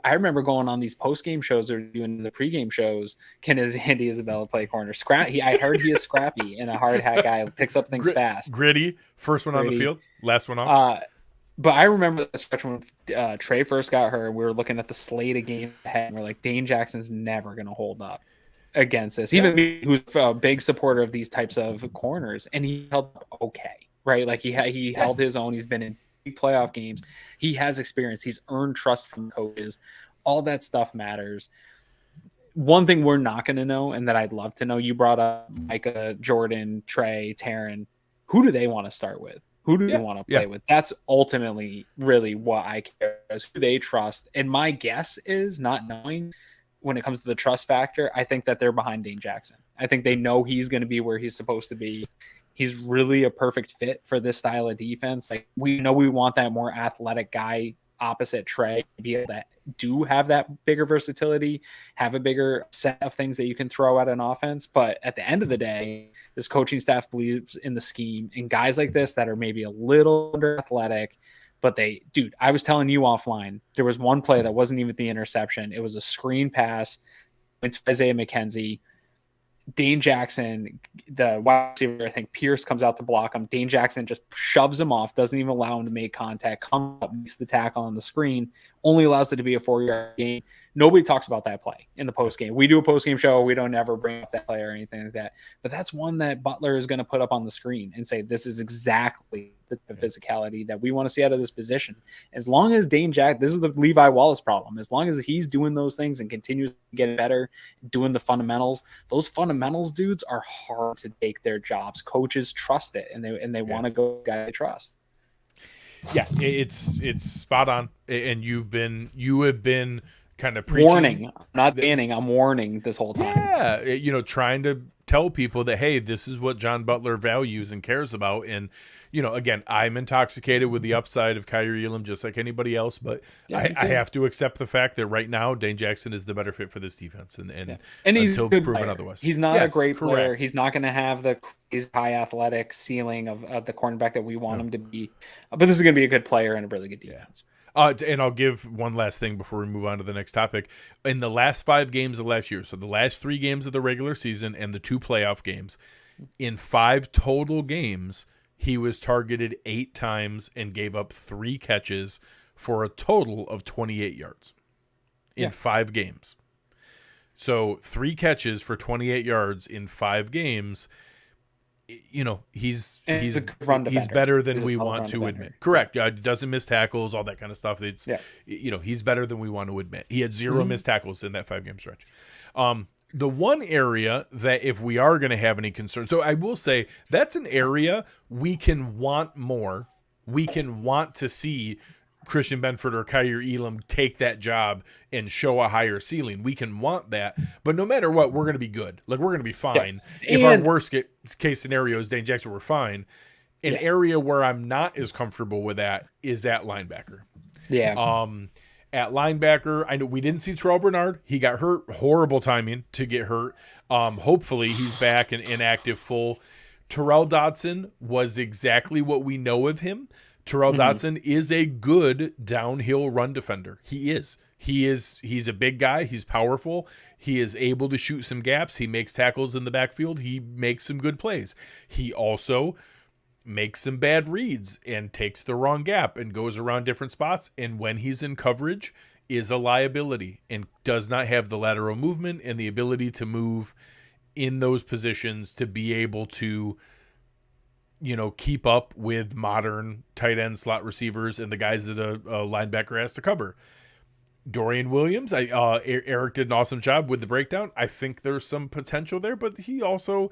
I remember going on these post-game shows or doing the pre-game shows. Can Andy Isabella play corner? I heard he is scrappy and a hard hat guy, picks up things fast. Gritty. First one on the field, last one off. But I remember the stretch when Trey first got hurt. We were looking at the slate of games ahead, and we're like, Dane Jackson's never going to hold up against this. Even me, who's a big supporter of these types of corners, and he held up okay, right? Like he held his own. He's been in big playoff games. He has experience. He's earned trust from coaches. All that stuff matters. One thing we're not going to know, and that I'd love to know, you brought up Micah, Jordan, Trey, Taron. Who do they want to start with? Who do they want to play with? That's ultimately really what I care is who they trust. And my guess is, not knowing, when it comes to the trust factor, I think that they're behind Dane Jackson. I think they know he's going to be where he's supposed to be. He's really a perfect fit for this style of defense. Like, we know we want that more athletic guy opposite Trey to be able to have that bigger versatility, have a bigger set of things that you can throw at an offense. But at the end of the day, this coaching staff believes in the scheme, and guys like this that are maybe a little under athletic, but I was telling you offline, there was one play that wasn't even the interception. It was a screen pass, went to Isaiah McKenzie. Dane Jackson, the wide receiver, I think Pierce comes out to block him. Dane Jackson just shoves him off, doesn't even allow him to make contact, comes up, makes the tackle on the screen, only allows it to be a 4-yard gain. Nobody talks about that play in the postgame. We do a postgame show. We don't ever bring up that play or anything like that. But that's one that Butler is going to put up on the screen and say, this is exactly the physicality that we want to see out of this position. As long as Dane Jack, this is the Levi Wallace problem. As long as he's doing those things and continues to get better, doing the fundamentals, those fundamentals dudes are hard to take their jobs. Coaches trust it, and they want to go guy they trust. Yeah, it's spot on. And you have been kind of preaching. Warning, not banning. I'm warning this whole time. Yeah, trying to tell people that, hey, this is what John Butler values and cares about. And, again, I'm intoxicated with the upside of Kyrie Elam just like anybody else, but I have to accept the fact that right now Dane Jackson is the better fit for this defense. And he's until proven player. Otherwise. He's not a great player. Correct. He's not going to have the high athletic ceiling of the cornerback that we want him to be. But this is going to be a good player and a really good defense. And I'll give one last thing before we move on to the next topic. In the last 5 games of last year, so the last 3 games of the regular season and the 2 playoff games, in 5 total games, he was targeted 8 times and gave up 3 catches for a total of 28 yards in 5 games. So 3 catches for 28 yards in 5 games. He's better than we want to admit. Correct. Doesn't miss tackles, all that kind of stuff. He's better than we want to admit. He had 0 missed tackles in that 5-game stretch. The one area that if we are going to have any concern, so I will say that's an area we can want more. We can want to see Christian Benford or Kyrie Elam take that job and show a higher ceiling. We can want that, but no matter what, we're going to be good. Like, we're going to be fine. Yeah. If our worst case scenario is Dane Jackson, we're fine. An area where I'm not as comfortable with that is at linebacker. Yeah. At linebacker, I know we didn't see Terrell Bernard. He got hurt. Horrible timing to get hurt. Hopefully he's back and inactive full. Terrell Dodson was exactly what we know of him. Terrell Dodson is a good downhill run defender. He is. He's a big guy. He's powerful. He is able to shoot some gaps. He makes tackles in the backfield. He makes some good plays. He also makes some bad reads and takes the wrong gap and goes around different spots. And when he's in coverage, is a liability and does not have the lateral movement and the ability to move in those positions to be able to keep up with modern tight end slot receivers and the guys that a linebacker has to cover. Dorian Williams, Eric did an awesome job with the breakdown. I think there's some potential there, but he also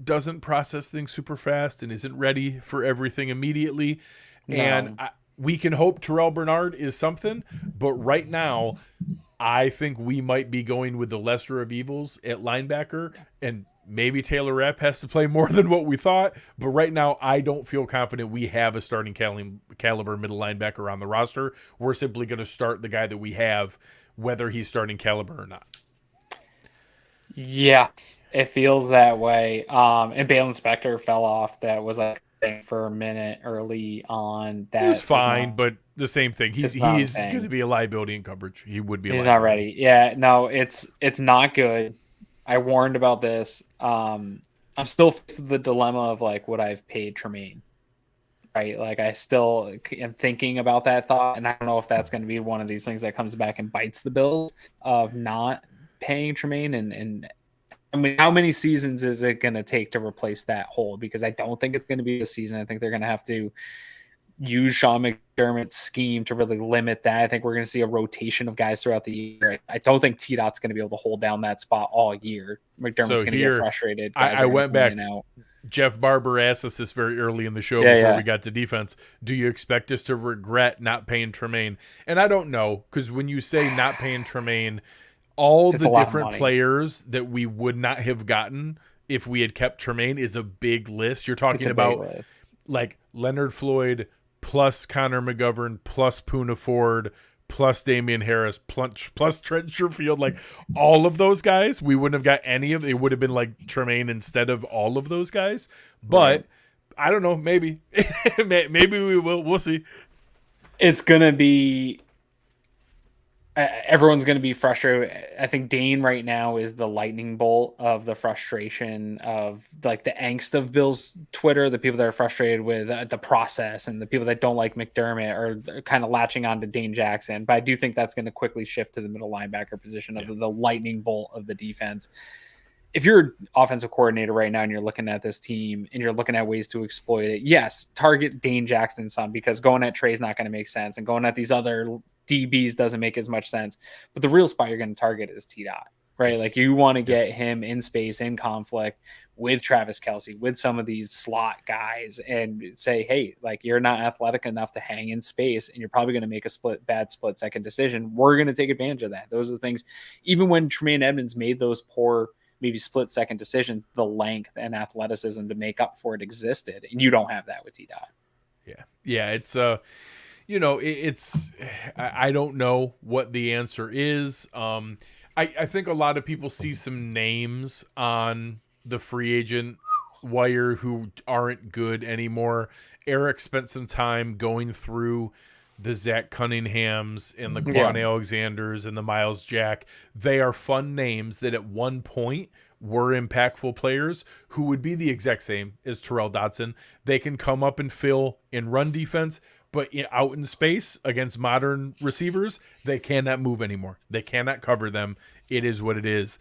doesn't process things super fast and isn't ready for everything immediately. No. And we can hope Terrell Bernard is something, but right now, I think we might be going with the lesser of evils at linebacker, and maybe Taylor Rapp has to play more than what we thought, but right now I don't feel confident we have a starting caliber middle linebacker on the roster. We're simply going to start the guy that we have, whether he's starting caliber or not. Yeah, it feels that way. And Balin Spector fell off. That was like for a minute early on. That he was fine, but the same thing. He's going to be a liability in coverage. He would be. He's not ready. Yeah, no, it's not good. I warned about this. I'm still faced with the dilemma of like, would I've paid Tremaine? Right? Like, I still am thinking about that thought, and I don't know if that's going to be one of these things that comes back and bites the Bills of not paying Tremaine. And I mean, how many seasons is it going to take to replace that hole? Because I don't think it's going to be a season. I think they're going to have to use Sean McDermott's scheme to really limit that. I think we're going to see a rotation of guys throughout the year. I don't think T-Dot's going to be able to hold down that spot all year. McDermott's going to get frustrated. I went back. Jeff Barber asked us this very early in the show before we got to defense. Do you expect us to regret not paying Tremaine? And I don't know, because when you say not paying Tremaine, all the different players that we would not have gotten if we had kept Tremaine is a big list. You're talking about like Leonard Floyd, plus Connor McGovern, plus Poona Ford, plus Damian Harris, plus Trent Sherfield, like all of those guys. We wouldn't have got any of it. It would have been like Tremaine instead of all of those guys. But I don't know. Maybe. Maybe we will. We'll see. It's going to be... everyone's going to be frustrated. I think Dane right now is the lightning bolt of the frustration of like the angst of Bill's Twitter, the people that are frustrated with the process and the people that don't like McDermott are kind of latching on to Dane Jackson. But I do think that's going to quickly shift to the middle linebacker position of the lightning bolt of the defense. If you're an offensive coordinator right now and you're looking at this team and you're looking at ways to exploit it, yes, target Dane Jackson some, because going at Trey is not going to make sense and going at these other DBs doesn't make as much sense. But the real spot you're going to target is T-Dot. right? Yes. Like you want to get him in space, in conflict with Travis Kelce, with some of these slot guys, and say, hey, like you're not athletic enough to hang in space, and you're probably going to make a bad split second decision. We're going to take advantage of that. Those are the things. Even when Tremaine Edmonds made those poor, maybe split second decisions, the length and athleticism to make up for it existed, and you don't have that with T-Dot. Yeah. It's it's I don't know what the answer is. I think a lot of people see some names on the free agent wire who aren't good anymore. Eric spent some time going through the Zach Cunninghams and the Quan Alexanders and the Miles Jack. They are fun names that at one point were impactful players who would be the exact same as Terrell Dotson. They can come up and fill in run defense, but out in space against modern receivers, they cannot move anymore. They cannot cover them. It is what it is.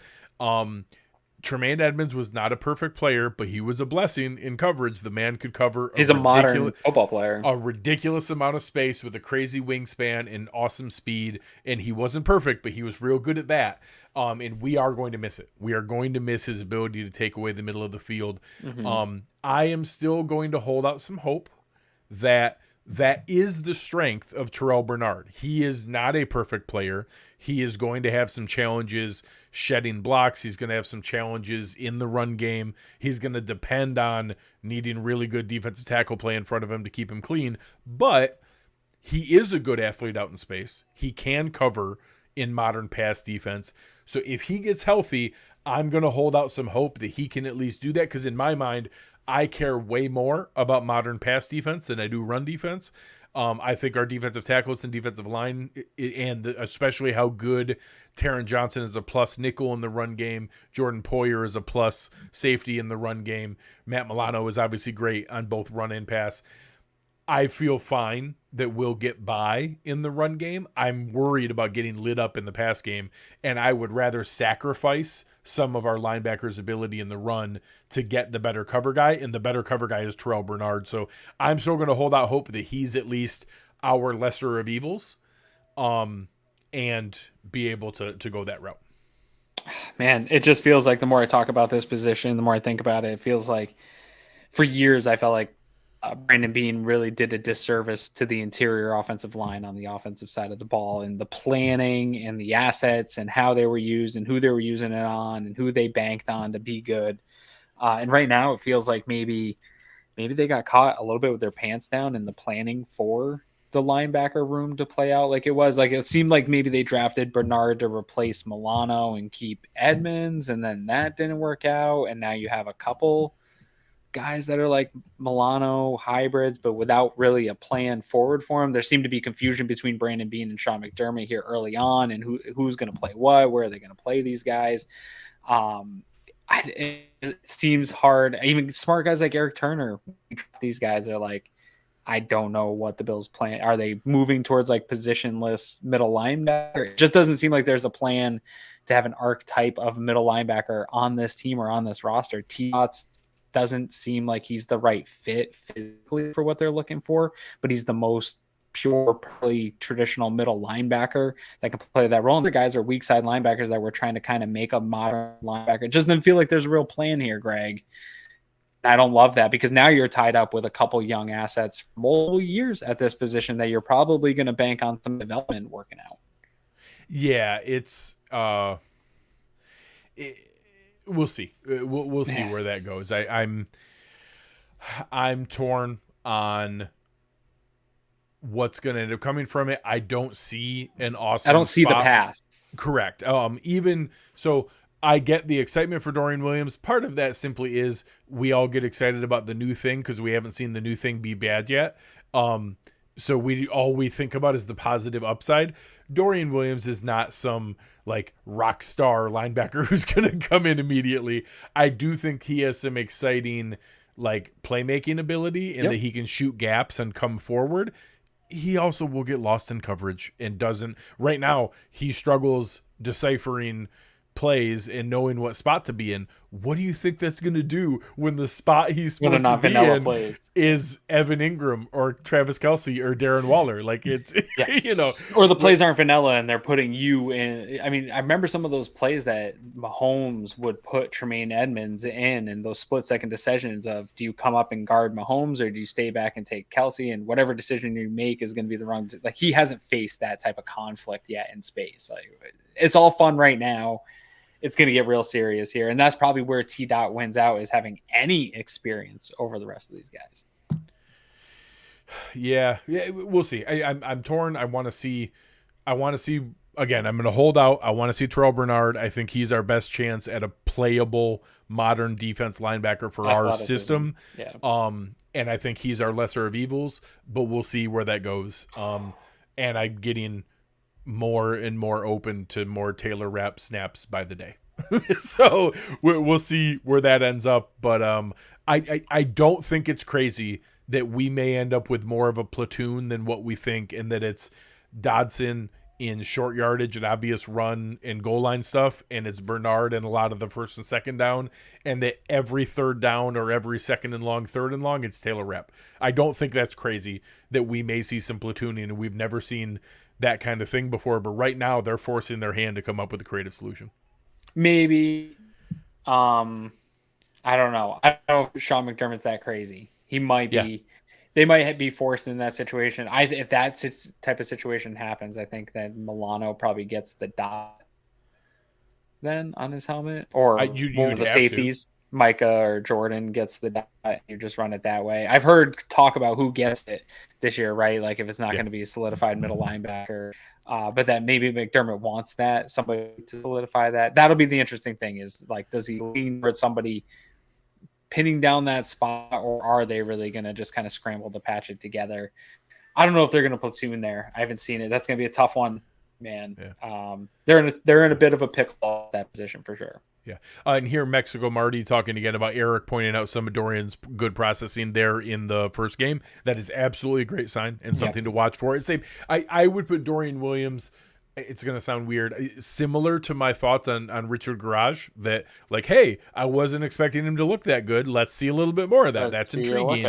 Tremaine Edmonds was not a perfect player, but he was a blessing in coverage. The man could cover. He's a modern football player. A ridiculous amount of space with a crazy wingspan and awesome speed. And he wasn't perfect, but he was real good at that. And we are going to miss it. We are going to miss his ability to take away the middle of the field. I am still going to hold out some hope that is the strength of Terrell Bernard. He is not a perfect player. He is going to have some challenges shedding blocks. He's going to have some challenges in the run game. He's going to depend on needing really good defensive tackle play in front of him to keep him clean. But he is a good athlete out in space. He can cover in modern pass defense. So if he gets healthy, I'm going to hold out some hope that he can at least do that. Because in my mind, I care way more about modern pass defense than I do run defense. I think our defensive tackles and defensive line, and especially how good Taron Johnson is a plus nickel in the run game. Jordan Poyer is a plus safety in the run game. Matt Milano is obviously great on both run and pass. I feel fine that we'll get by in the run game. I'm worried about getting lit up in the pass game, and I would rather sacrifice some of our linebackers' ability in the run to get the better cover guy, and the better cover guy is Terrell Bernard. So I'm still going to hold out hope that he's at least our lesser of evils, and be able to go that route. Man, it just feels like the more I talk about this position, the more I think about it, it feels like for years I felt like Brandon Beane really did a disservice to the interior offensive line on the offensive side of the ball, and the planning and the assets and how they were used and who they were using it on and who they banked on to be good. And right now it feels like maybe they got caught a little bit with their pants down in the planning for the linebacker room to play out like it was. Like it seemed like maybe they drafted Bernard to replace Milano and keep Edmonds, and then that didn't work out. And now you have a couple guys that are like Milano hybrids, but without really a plan forward for him. There seemed to be confusion between Brandon Beane and Sean McDermott here early on, and who's going to play what, where are they going to play these guys. It seems hard. Even smart guys like Eric Turner, these guys are like, I don't know what the Bills plan. Are they moving towards like positionless middle linebacker? It just doesn't seem like there's a plan to have an archetype of middle linebacker on this team or on this roster. T-Bots doesn't seem like he's the right fit physically for what they're looking for, but he's the most pure, probably traditional middle linebacker that can play that role. And the guys are weak side linebackers that we're trying to kind of make a modern linebacker. It just doesn't feel like there's a real plan here, Greg. I don't love that, because now you're tied up with a couple young assets for multiple years at this position that you're probably going to bank on some development working out. Yeah, we'll see. We'll see where that goes. I'm torn on what's going to end up coming from it. I don't see an awesome. I don't see the path. Correct. Even so, I get the excitement for Dorian Williams. Part of that simply is we all get excited about the new thing because we haven't seen the new thing be bad yet. So we think about is the positive upside. Dorian Williams is not some like rock star linebacker who's going to come in immediately. I do think he has some exciting like playmaking ability and that he can shoot gaps and come forward. He also will get lost in coverage and doesn't. Right now, he struggles deciphering plays and knowing what spot to be in. What do you think that's going to do when the spot he's When they're supposed to not be in plays. is Evan Ingram or Travis Kelce or Darren Waller? Like it's, Yeah. Or the plays aren't vanilla and they're putting you in. I mean, I remember some of those plays that Mahomes would put Tremaine Edmonds in, and those split second decisions of, do you come up and guard Mahomes or do you stay back and take Kelce? And whatever decision you make is going to be the wrong. Like, he hasn't faced that type of conflict yet in space. Like, it's all fun right now. It's going to get real serious here. And that's probably where T-Dot wins out, is having any experience over the rest of these guys. Yeah, we'll see. I'm torn. I want to see again. I'm going to hold out. I want to see Terrell Bernard. I think he's our best chance at a playable modern defense linebacker for our system. Yeah. And I think he's our lesser of evils, but we'll see where that goes. And I'm getting more and more open to more Taylor Rapp snaps by the day. So we'll see where that ends up. But I don't think it's crazy that we may end up with more of a platoon than what we think, and that it's Dodson in short yardage and obvious run and goal line stuff, and it's Bernard and a lot of the first and second down, and that every third down or every second and long, third and long, it's Taylor Rapp. I don't think that's crazy that we may see some platooning, and we've never seen that kind of thing before, but right now they're forcing their hand to come up with a creative solution. Maybe. I don't know. I don't know if Sean McDermott's that crazy. He might be. Yeah. They might be forced in that situation. If that type of situation happens, I think that Milano probably gets the dot then on his helmet, or one of the safeties, Micah or Jordan gets the dot. You just run it that way. I've heard talk about who gets it this year, right? Like, if it's not going to be a solidified middle linebacker, but that maybe McDermott wants that, somebody to solidify that. That'll be the interesting thing, is like, does he lean towards somebody pinning down that spot, or are they really going to just kind of scramble to patch it together? I don't know if they're going to platoon there. I haven't seen it. That's going to be a tough one, man. Yeah. They're in a bit of a pickle at that position for sure. Yeah. And here, Mexico Marty talking again about Eric pointing out some of Dorian's good processing there in the first game. That is absolutely a great sign and something to watch for. It's I would put Dorian Williams, it's going to sound weird, similar to my thoughts on Richard Garage, that like, hey, I wasn't expecting him to look that good. Let's see a little bit more of that. That's intriguing.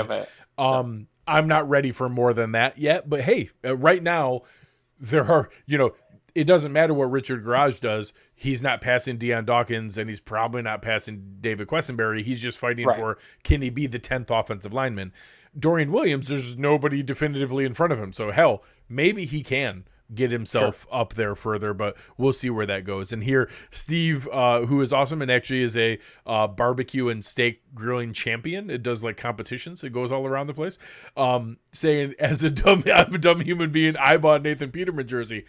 I'm not ready for more than that yet, but hey, right now there are, it doesn't matter what Richard Garage does. He's not passing Deion Dawkins, and he's probably not passing David Quessenberry. He's just fighting for, can he be the 10th offensive lineman? Dorian Williams, there's nobody definitively in front of him. So hell, maybe he can get himself up there further, but we'll see where that goes. And here, Steve, who is awesome and actually is a barbecue and steak grilling champion. It does like competitions. It goes all around the place. Saying, I'm a dumb human being, I bought Nathan Peterman jersey.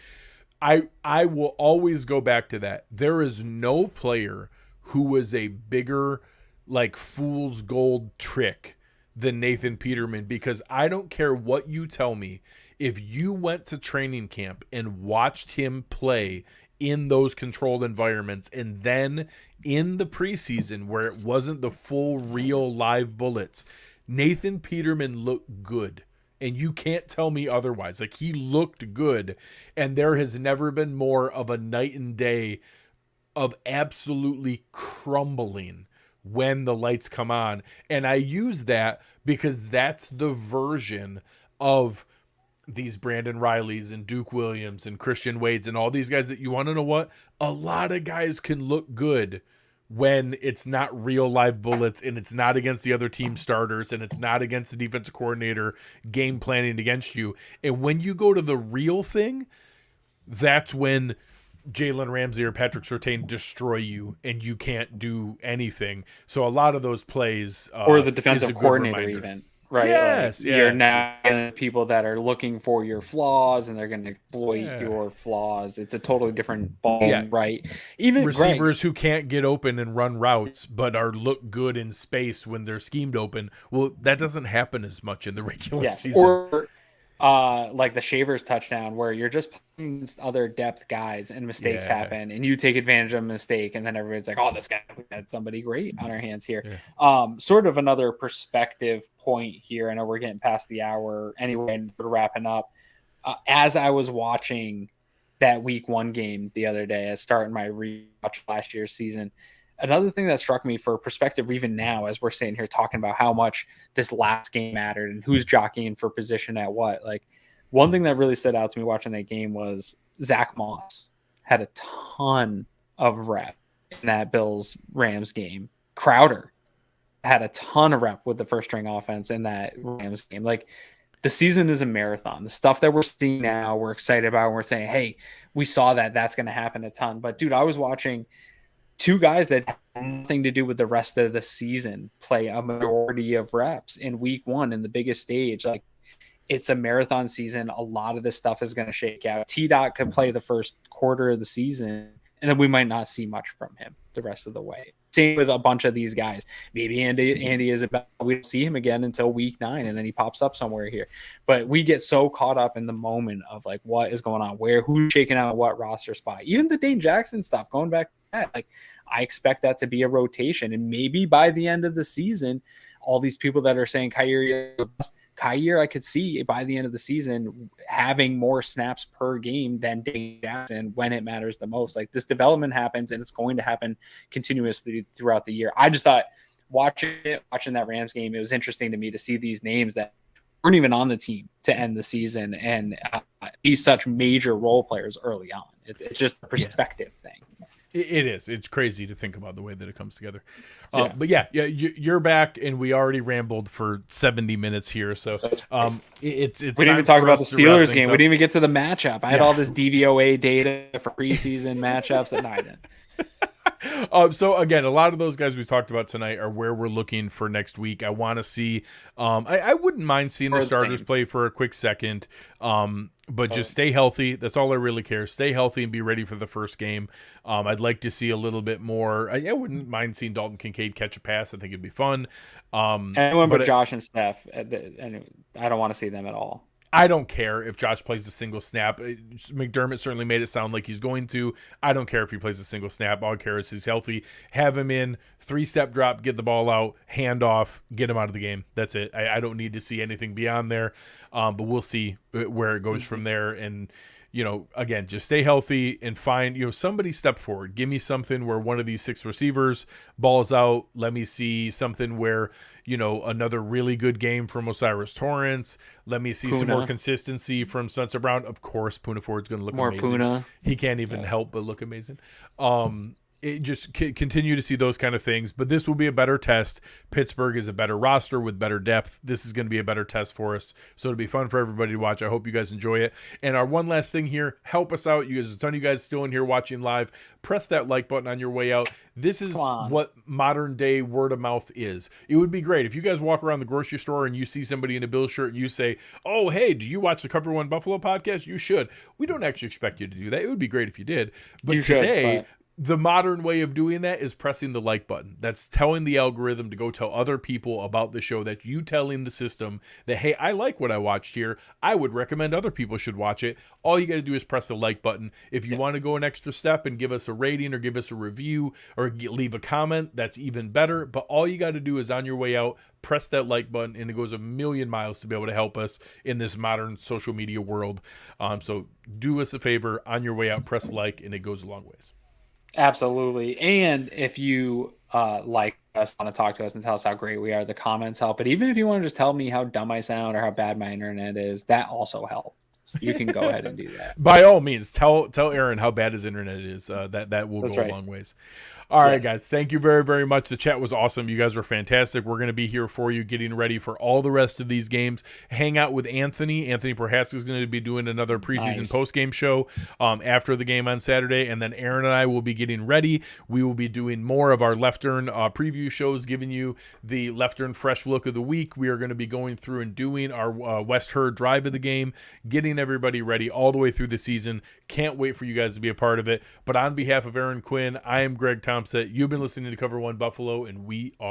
I will always go back to that. There is no player who was a bigger like fool's gold trick than Nathan Peterman, because I don't care what you tell me. If you went to training camp and watched him play in those controlled environments, and then in the preseason where it wasn't the full real live bullets, Nathan Peterman looked good. And you can't tell me otherwise. Like, he looked good, and there has never been more of a night and day of absolutely crumbling when the lights come on. And I use that because that's the version of these Brandon Rileys and Duke Williams and Christian Wades and all these guys that you want to know what? A lot of guys can look good when it's not real live bullets, and it's not against the other team starters, and it's not against the defensive coordinator game planning against you. And when you go to the real thing, that's when Jalen Ramsey or Patrick Surtain destroy you and you can't do anything. So a lot of those plays, or the defensive coordinator reminder. Even. Right. Yes, You're now getting people that are looking for your flaws, and they're going to exploit your flaws. It's a totally different ball, right? Even receivers who can't get open and run routes, but look good in space when they're schemed open. Well, that doesn't happen as much in the regular season. Or like the Shavers touchdown, where you're just playing other depth guys and mistakes happen, and you take advantage of a mistake, and then everybody's like, oh, this guy, we had somebody great on our hands here. Sort of another perspective point here. I know we're getting past the hour anyway, and we're wrapping up. As I was watching that week 1 game the other day as starting my rewatch last year's season. Another thing that struck me for perspective, even now, as we're sitting here talking about how much this last game mattered and who's jockeying for position at what, like one thing that really stood out to me watching that game was Zach Moss had a ton of rep in that Bills-Rams game. Crowder had a ton of rep with the first string offense in that Rams game. Like, the season is a marathon. The stuff that we're seeing now, we're excited about, and we're saying, hey, we saw that's going to happen a ton. But, dude, I was watching two guys that had nothing to do with the rest of the season play a majority of reps in week 1 in the biggest stage. Like, it's a marathon season. A lot of this stuff is going to shake out. T-Dot could play the first quarter of the season, and then we might not see much from him the rest of the way. Same with a bunch of these guys. Maybe Andy Isabella, we don't see him again until week 9, and then he pops up somewhere here. But we get so caught up in the moment of like what is going on, who's shaking out what roster spot. Even the Dane Jackson stuff, going back to that, like I expect that to be a rotation, and maybe by the end of the season, all these people that are saying Kyer, I could see by the end of the season having more snaps per game than Dane Jackson when it matters the most. Like, this development happens, and it's going to happen continuously throughout the year. I just thought watching that Rams game, it was interesting to me to see these names that weren't even on the team to end the season and be such major role players early on. It's just a perspective thing. It is. It's crazy to think about the way that it comes together. But yeah, you're back, and we already rambled for 70 minutes here. So it's we didn't even talk about the Steelers game. We didn't even get to the matchup. I had all this DVOA data for preseason matchups that I didn't. So again, a lot of those guys we talked about tonight are where we're looking for next week. I want to see. I wouldn't mind seeing the starters play for a quick second. But just stay healthy. That's all I really care. Stay healthy and be ready for the first game. I'd like to see a little bit more. I wouldn't mind seeing Dalton Kincaid catch a pass. I think it'd be fun. Anyone but Josh and Steph. And I don't want to see them at all. I don't care if Josh plays a single snap. McDermott certainly made it sound like he's going to. I don't care if he plays a single snap. All I care is he's healthy. Have him in, 3-step drop, get the ball out, hand off, get him out of the game. That's it. I don't need to see anything beyond there. But we'll see where it goes from there. And, again, just stay healthy and find, somebody step forward. Give me something where one of these 6 receivers balls out. Let me see something where, another really good game from Osiris Torrance. Let me see some more consistency from Spencer Brown. Of course, Poona Ford's going to look amazing. Poona. He can't even help but look amazing. It just continue to see those kind of things, but this will be a better test. Pittsburgh is a better roster with better depth. This is going to be a better test for us, so it'll be fun for everybody to watch. I hope you guys enjoy it. And our one last thing here, help us out. There's a ton of you guys still in here watching live. Press that like button on your way out. This is what modern day word of mouth is. It would be great if you guys walk around the grocery store and you see somebody in a Bills shirt and you say, oh, hey, do you watch the Cover One Buffalo podcast? You should. We don't actually expect you to do that. It would be great if you did. But the modern way of doing that is pressing the like button. That's telling the algorithm to go tell other people about the show, that you telling the system that, hey, I like what I watched here. I would recommend other people should watch it. All you got to do is press the like button. If you want to go an extra step and give us a rating or give us a review or leave a comment, that's even better. But all you got to do is on your way out, press that like button, and it goes a million miles to be able to help us in this modern social media world. So do us a favor, on your way out, press like, and it goes a long ways. Absolutely. And if you like us, want to talk to us and tell us how great we are, the comments help. But even if you want to just tell me how dumb I sound or how bad my internet is, that also helps. You can go ahead and do that. By all means, tell Aaron how bad his internet is. That will go a long ways. All right, guys. Thank you very, very much. The chat was awesome. You guys were fantastic. We're going to be here for you, getting ready for all the rest of these games. Hang out with Anthony. Anthony perhaps is going to be doing another preseason post-game show after the game on Saturday. And then Aaron and I will be getting ready. We will be doing more of our Leftern preview shows, giving you the Leftern fresh look of the week. We are going to be going through and doing our West Herd drive of the game, getting everybody ready all the way through the season. Can't wait for you guys to be a part of it. But on behalf of Aaron Quinn, I am Greg Tompsett. You've been listening to Cover One Buffalo, and we are